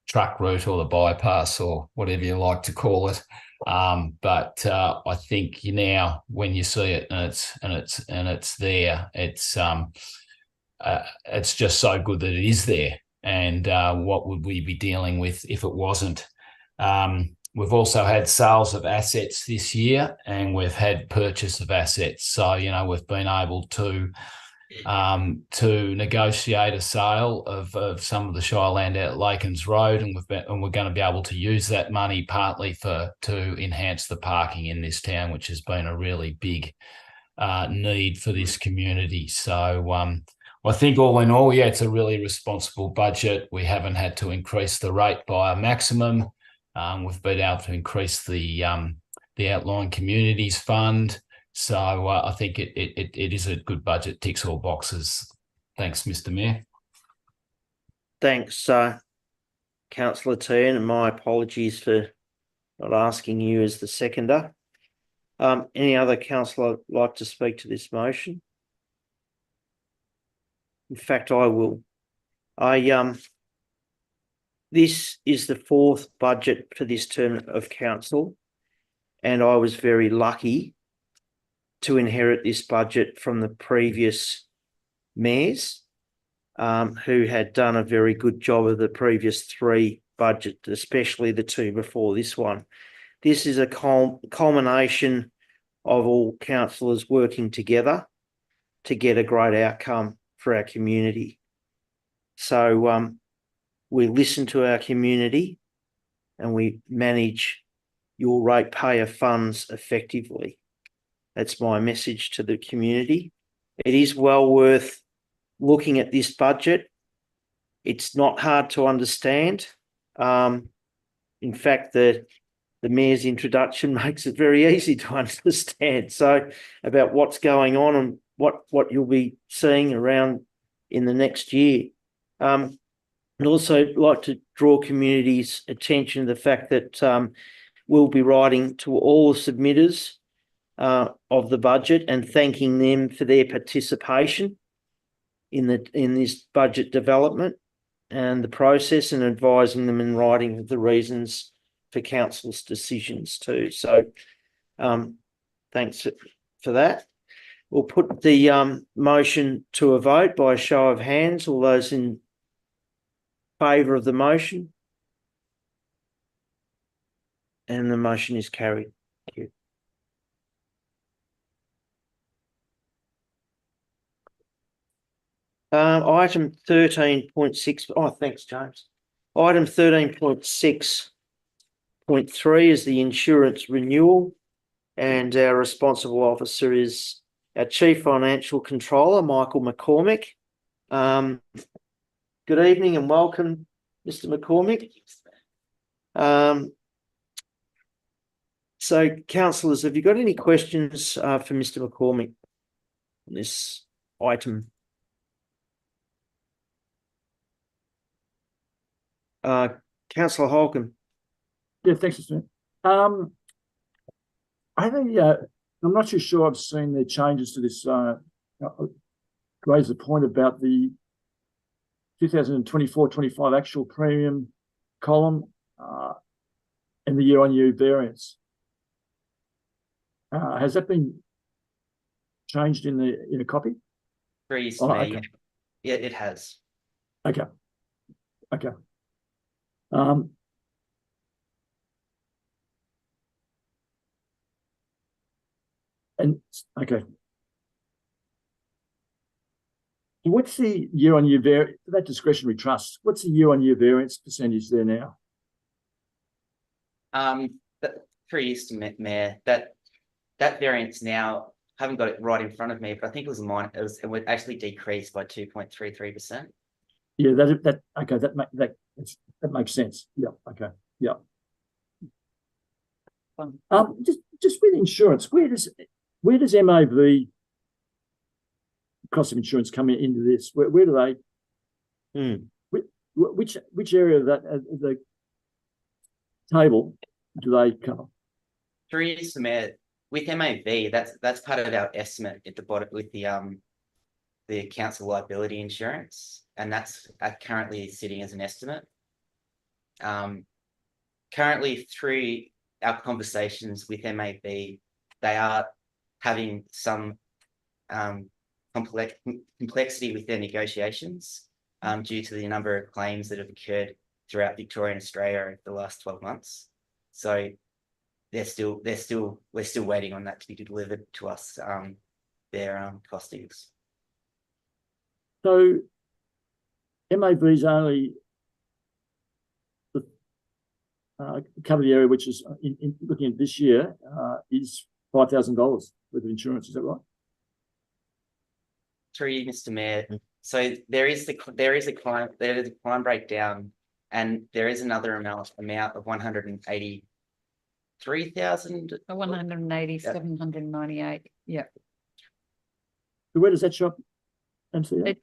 Speaker 4: truck route or the bypass or whatever you like to call it. But I think now when you see it and it's there, it's just so good that it is there. And what would we be dealing with if it wasn't? We've also had sales of assets this year, and we've had purchase of assets. So, we've been able to negotiate a sale of some of the Shire land out at Lakens Road, and we're going to be able to use that money partly to enhance the parking in this town, which has been a really big need for this community. So I think all in all, yeah, it's a really responsible budget. We haven't had to increase the rate by a maximum. We've been able to increase the outlying communities fund. So I think it is a good budget, ticks all boxes. Thanks, Mr. Mayor.
Speaker 1: Thanks, Councillor Tehan, and my apologies for not asking you as the seconder. Any other councillor like to speak to this motion? In fact, I will. This is the fourth budget for this term of council, and I was very lucky to inherit this budget from the previous mayors, who had done a very good job of the previous three budgets, especially the two before this one. This is a culmination of all councillors working together to get a great outcome for our community. So we listen to our community and we manage your ratepayer funds effectively. That's my message to the community. It is well worth looking at this budget. It's not hard to understand. In fact, the Mayor's introduction makes it very easy to understand. So about what's going on and what you'll be seeing around in the next year. I'd also like to draw community's attention to the fact that we'll be writing to all the submitters of the budget and thanking them for their participation in this budget development and the process, and advising them in writing of the reasons for council's decisions too. So thanks for that. We'll put the motion to a vote by a show of hands. All those in favour of the motion? And the motion is carried. Thank you. Item 13.6. Oh, thanks, James. Item 13.6.3 is the insurance renewal, and our responsible officer is our Chief Financial Controller, Michael McCormick. Good evening and welcome, Mr. McCormick. So, councillors, have you got any questions for Mr. McCormick on this item? Councillor Holcomb.
Speaker 2: Yeah, thanks, Mr. I think I'm not too sure I've seen the changes to this. Raise the point about the 2024-25 actual premium column and the year-on-year variance. Has that been changed in a copy?
Speaker 14: Okay. Yeah, it has.
Speaker 2: Okay. Okay. And okay. What's the year-on-year variance for that discretionary trust? What's the year-on-year variance percentage there now?
Speaker 14: 3 years to Mayor. That variance now, I haven't got it right in front of me, but I think it was mine. It would actually decrease by 2.33%.
Speaker 2: Yeah, that makes sense. Yeah. Okay. Yeah. Just with insurance, where does MAV cost of insurance come into this? Where do they? Which area of that the table do they cover?
Speaker 14: 3 years to Mayor. With MAV, that's part of our estimate at the bottom with the council liability insurance, and that's currently sitting as an estimate. Currently, through our conversations with MAB, they are having some complexity with their negotiations due to the number of claims that have occurred throughout Victoria and Australia over the last 12 months. So we're still waiting on that to be delivered to us, their costings.
Speaker 2: So MAB's only cover the area, which is in looking at this year, is $5,000 worth of insurance. Is that right?
Speaker 14: Through you, Mr. Mayor. So there is a crime breakdown, and there is another amount of 183,000.
Speaker 6: 180,798. Yeah.
Speaker 2: So where does that shop? MCA?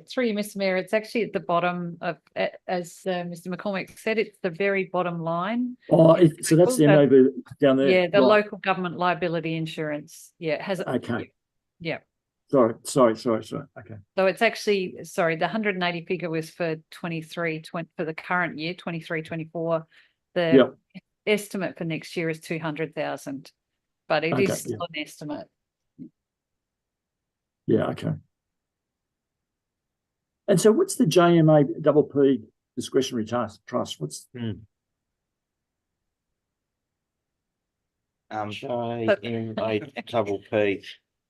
Speaker 6: Through you, Mr. Mayor, it's actually at the bottom of, as Mr. McCormick said, it's the very bottom line.
Speaker 2: Oh, so that's the MAB down there.
Speaker 6: Yeah, the
Speaker 2: right.
Speaker 6: local government liability insurance. Yeah, it has.
Speaker 2: Okay.
Speaker 6: Yeah.
Speaker 2: Sorry. Okay.
Speaker 6: So it's actually, sorry, the 180 figure was for 23, for the current year, 23-24. The estimate for next year is 200,000, but it is still an estimate.
Speaker 2: Yeah, okay. And so what's the JMA discretionary trust? What's
Speaker 1: JMA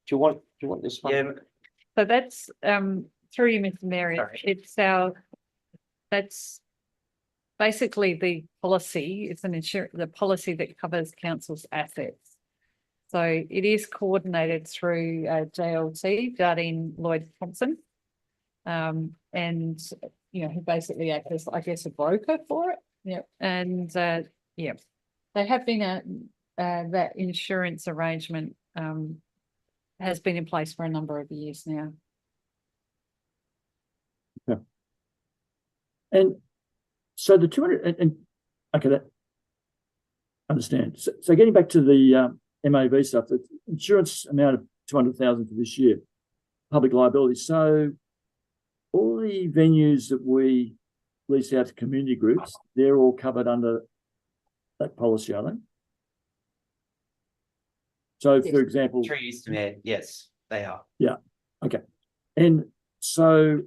Speaker 1: Do you want this one?
Speaker 14: Yeah.
Speaker 6: So that's through you, Mr. Mayor. It's that's basically the policy. It's the policy that covers council's assets. So it is coordinated through JLT, Jardine Lloyd Thompson, and who basically acts as, I guess, a broker for it. Yeah, and they have been that insurance arrangement has been in place for a number of years now.
Speaker 2: Yeah. And so the 200 okay, that understand. So getting back to the MAB stuff, the insurance amount of 200,000 for this year, public liability. So all the venues that we lease out to community groups, they're all covered under that policy, are they? So, for example,
Speaker 14: yes, they are.
Speaker 2: Yeah. Okay. And so,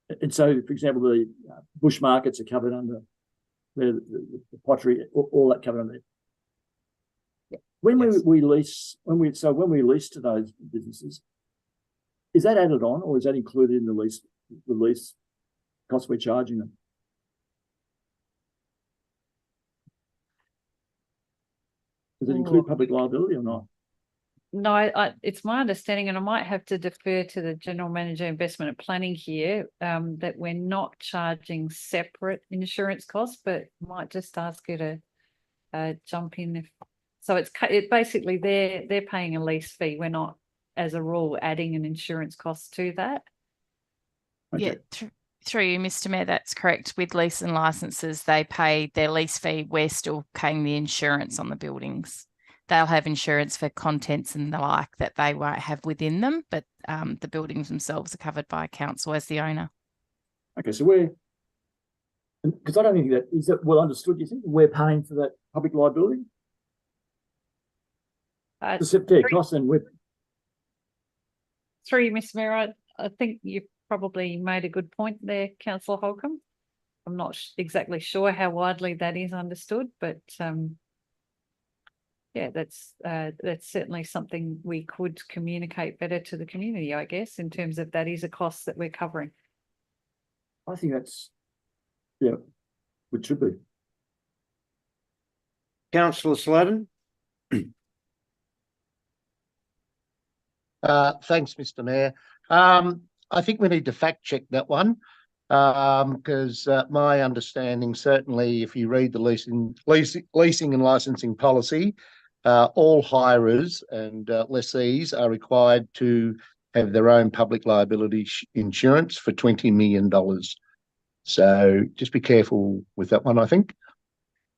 Speaker 2: for example, the bush markets are covered under the pottery, all that covered under it. Yeah. When we lease to those businesses, is that added on, or is that included in the lease cost we're charging them? Does it include public liability or not?
Speaker 6: No, it's my understanding, and I might have to defer to the General Manager Investment and Planning here, that we're not charging separate insurance costs, but might just ask you to jump in. So it's basically they're paying a lease fee. We're not, as a rule, adding an insurance cost to that.
Speaker 2: Okay.
Speaker 10: Yeah, through you, Mr. Mayor, that's correct. With lease and licenses, they pay their lease fee. We're still paying the insurance on the buildings. They'll have insurance for contents and the like that they won't have within them, but the buildings themselves are covered by council as the owner.
Speaker 2: Okay, so because I don't think is that well understood. Do you think we're paying for that public liability? The cost, and we're
Speaker 6: through you, Mr. Mayor. I think you probably made a good point there, Councillor Holcomb. I'm not exactly sure how widely that is understood, but yeah, that's certainly something we could communicate better to the community, I guess, in terms of that is a cost that we're covering.
Speaker 2: I think that's, it should be.
Speaker 1: Councillor Sladen.
Speaker 15: Thanks, Mr. Mayor. I think we need to fact check that one, because my understanding, certainly if you read the leasing and licensing policy, all hirers and lessees are required to have their own public liability insurance for $20 million. So just be careful with that one, I think.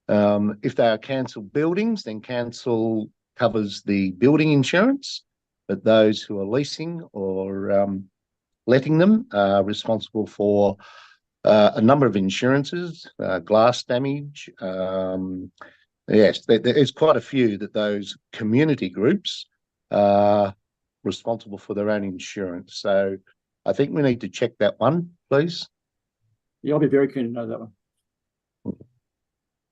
Speaker 15: If they are council buildings, then council covers the building insurance, but those who are leasing or letting them are responsible for a number of insurances, glass damage. Yes, there's quite a few that those community groups are responsible for their own insurance. So I think we need to check that one, please.
Speaker 2: Yeah, I'll be very keen to know that one.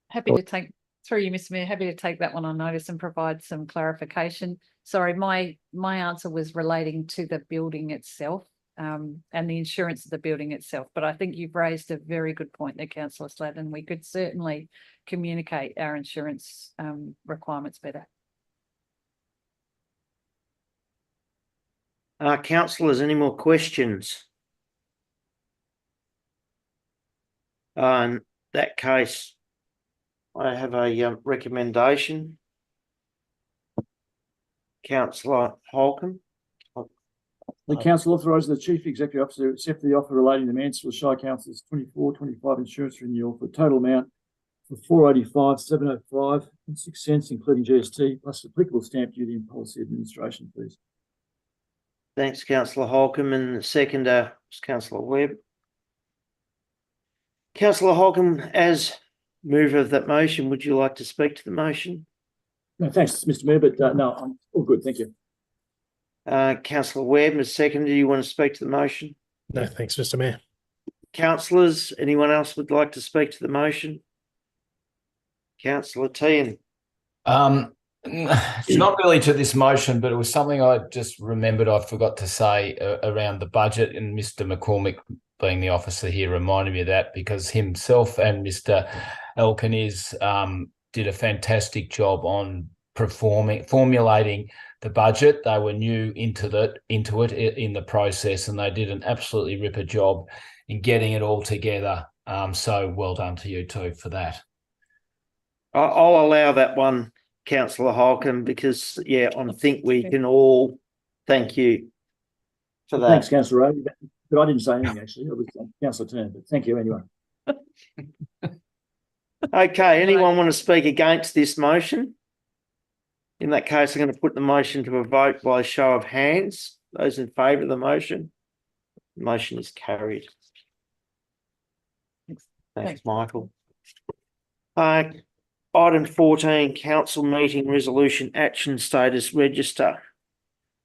Speaker 6: Happy to take, through you, Mr. Mayor, happy to take that one on notice and provide some clarification. Sorry, my answer was relating to the building itself and the insurance of the building itself. But I think you've raised a very good point there, Councillor Slatton. We could certainly communicate our insurance requirements better.
Speaker 1: Councillors, any more questions? In that case, I have a recommendation. Councillor Holcomb.
Speaker 2: The council authorises the chief executive officer to accept the offer relating to Mansfield Shire Council's 24-25 insurance renewal for a total amount for $485,705.06, including GST, plus applicable stamp duty and policy administration fees.
Speaker 1: Thanks, Councillor Holcomb, and the seconder is Councillor Webb. Councillor Holcomb, as mover of that motion, would you like to speak to the motion?
Speaker 2: No, thanks, Mr. Mayor, but no, I'm all good, thank you.
Speaker 1: Councillor Webb, as seconder, do you want to speak to the motion?
Speaker 5: No, thanks, Mr. Mayor.
Speaker 1: Councillors, anyone else would like to speak to the motion? Councillor Tehan.
Speaker 4: It's not really to this motion, but it was something I just remembered I forgot to say around the budget, and Mr. McCormick, being the officer here, reminded me of that, because himself and Mr. Elkins did a fantastic job on formulating the budget. They were new into it in the process, and they did an absolutely ripper job in getting it all together. So well done to you too for that.
Speaker 1: I'll allow that one, Councillor Holcomb, because I think we can all thank you for that.
Speaker 2: Thanks, Councillor Ray, but I didn't say anything actually. It was Councillor Turner, but thank you anyway.
Speaker 1: Okay, anyone want to speak against this motion? In that case, I'm going to put the motion to a vote by show of hands. Those in favour of the motion? The motion is carried. Thanks, Michael. Item 14, council meeting resolution action status register.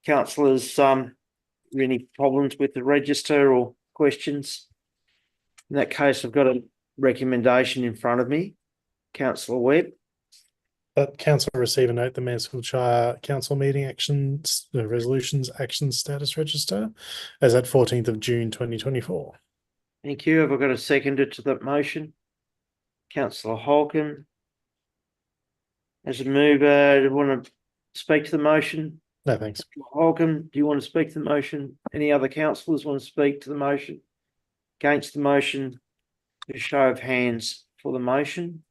Speaker 1: Councillors, any problems with the register or questions? In that case, I've got a recommendation in front of me. Councillor Webb.
Speaker 5: Council receive and note the Mansfield Shire Council meeting actions, the resolutions action status register as at 14th of June 2024.
Speaker 1: Thank you. Have I got a seconder to that motion? Councillor Holcomb. As a mover, do you want to speak to the motion?
Speaker 5: No, thanks.
Speaker 1: Holcomb, do you want to speak to the motion? Any other councillors want to speak to the motion? Against the motion? A show of hands for the motion.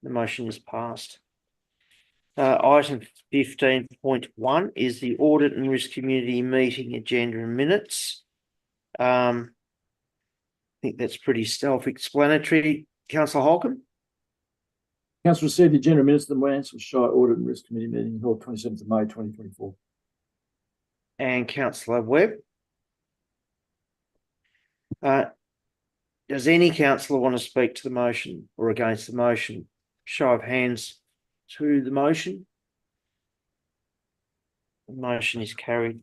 Speaker 1: The motion is passed. Item 15.1 is the Audit and Risk Committee meeting agenda and minutes. I think that's pretty self-explanatory. Councillor Holcomb.
Speaker 2: Council received the agenda minutes of the Mansfield Shire Audit and Risk Committee meeting held 27th of May 2024.
Speaker 1: And Councillor Webb. Does any councillor want to speak to the motion or against the motion? Show of hands to the motion. The motion is carried.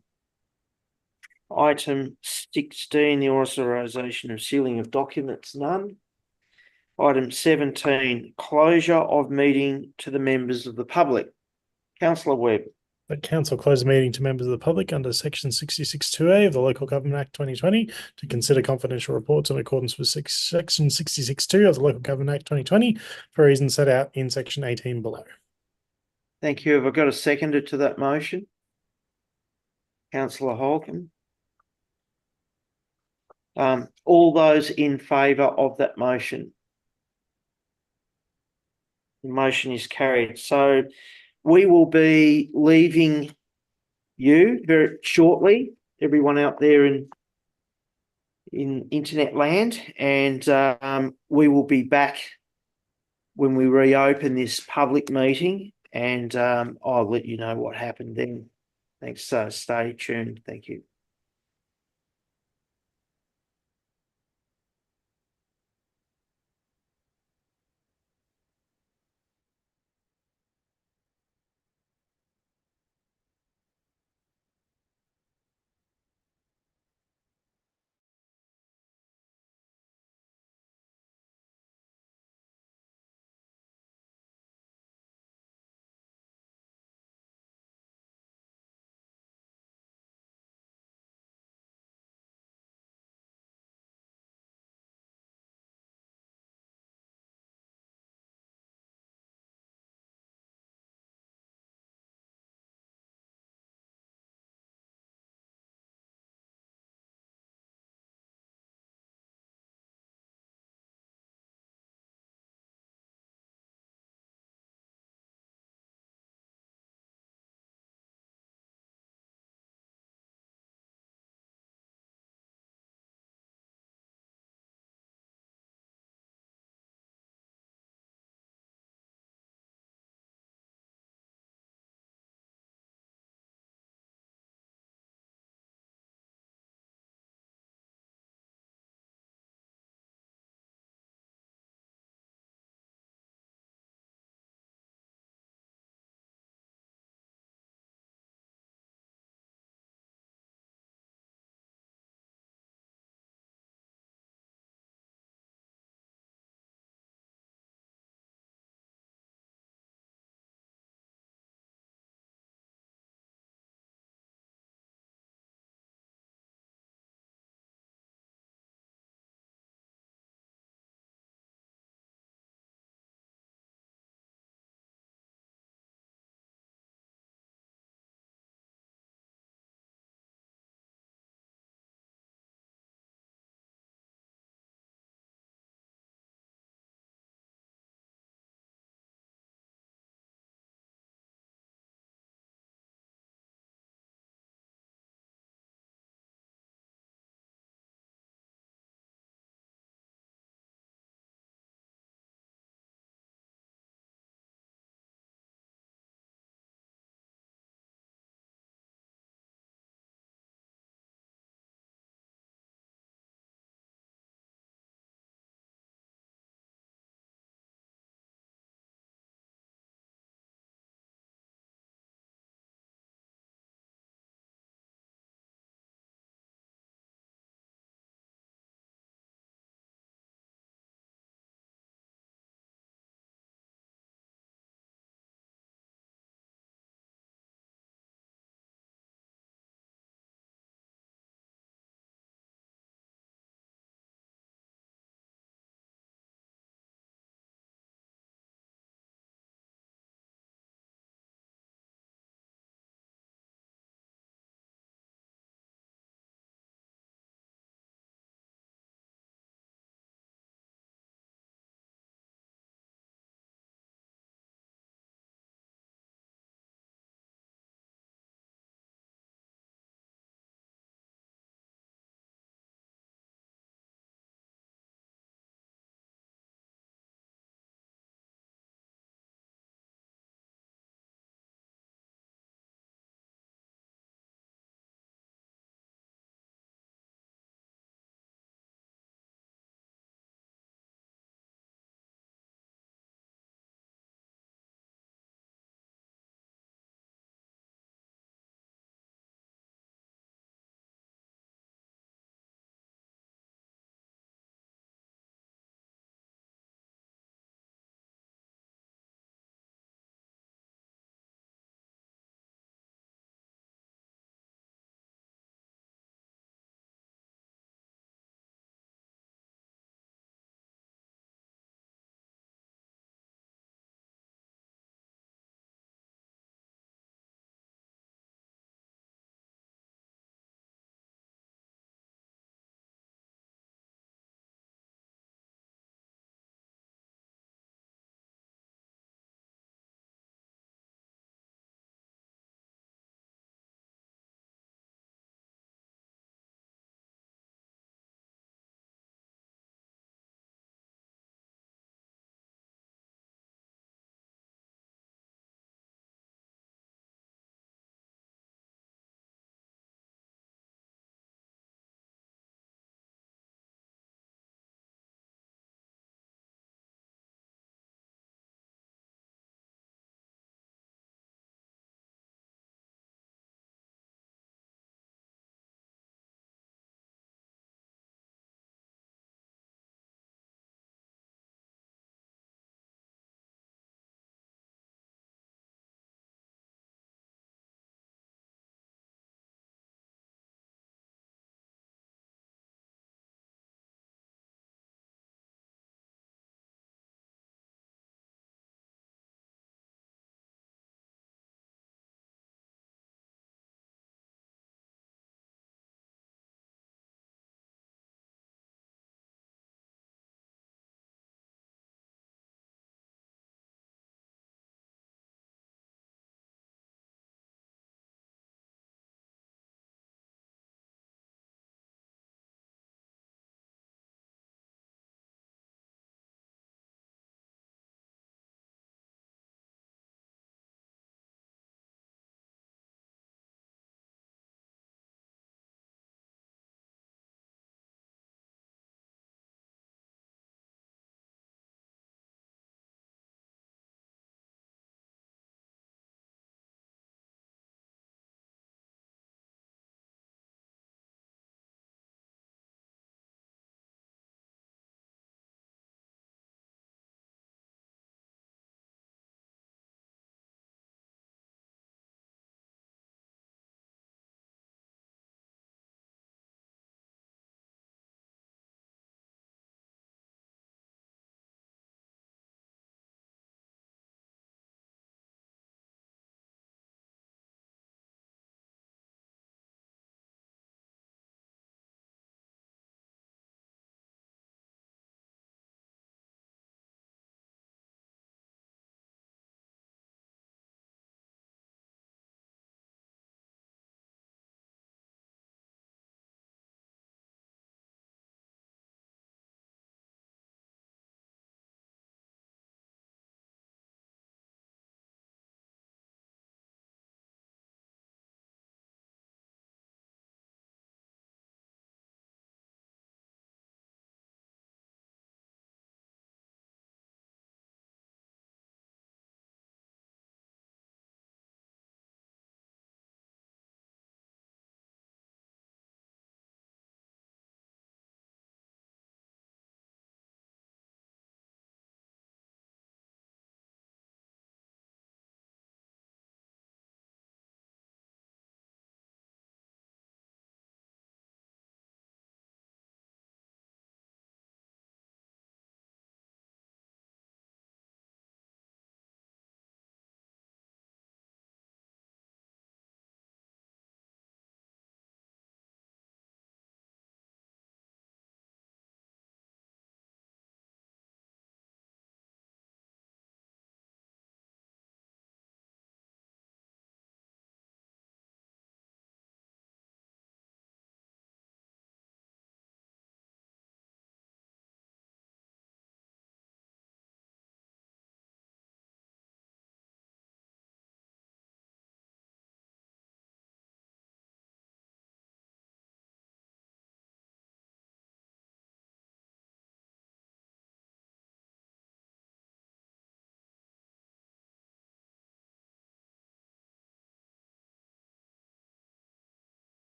Speaker 1: Item 16, the authorisation of sealing of documents, none. Item 17, closure of meeting to the members of the public. Councillor Webb.
Speaker 5: The council closed the meeting to members of the public under section 66(2)(a) of the Local Government Act 2020 to consider confidential reports in accordance with section 66(2) of the Local Government Act 2020 for reasons set out in section 18 below.
Speaker 1: Thank you. Have I got a seconder to that motion? Councillor Holcomb. All those in favour of that motion? The motion is carried. So we will be leaving you very shortly, everyone out there in internet land, and we will be back when we reopen this public meeting, and I'll let you know what happened then. Thanks. Stay tuned. Thank you.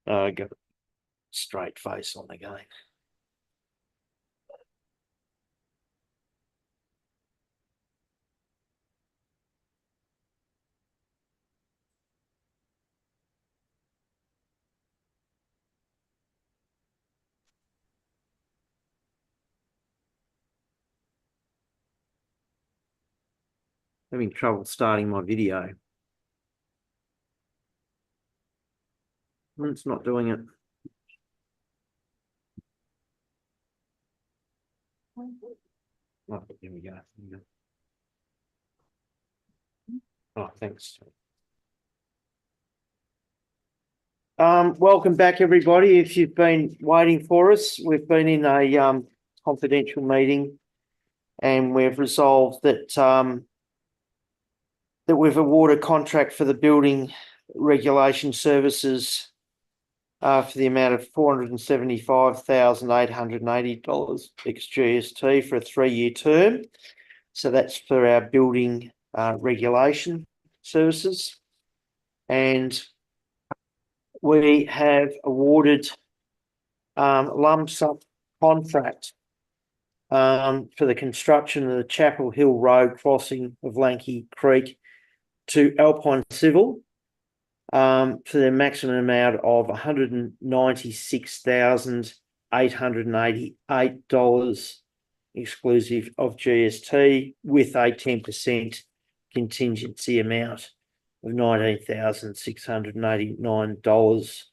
Speaker 1: I got a straight face on again. Having trouble starting my video. It's not doing it. Oh, here we go. Oh, thanks. Welcome back, everybody. If you've been waiting for us, we've been in a confidential meeting, and we've resolved that that we've awarded contract for the building regulation services for the amount of $475,880 ex GST for a 3-year term. So that's for our building regulation services. And we have awarded lump sum contract for the construction of the Chapel Hill Road crossing of Lanky Creek to Alpine Civil for the maximum amount of $196,888 exclusive of GST, with a 10% contingency amount of $19,689.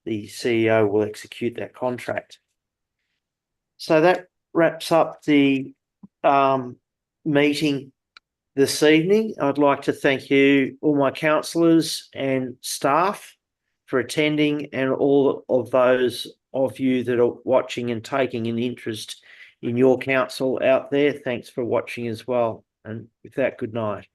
Speaker 1: The CEO will execute that contract. So that wraps up the meeting this evening. I'd like to thank you, all my councillors and staff, for attending, and all of those of you that are watching and taking an interest in your council out there. Thanks for watching as well. And with that, good night.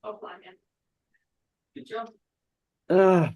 Speaker 12: Offline, yeah. Good job.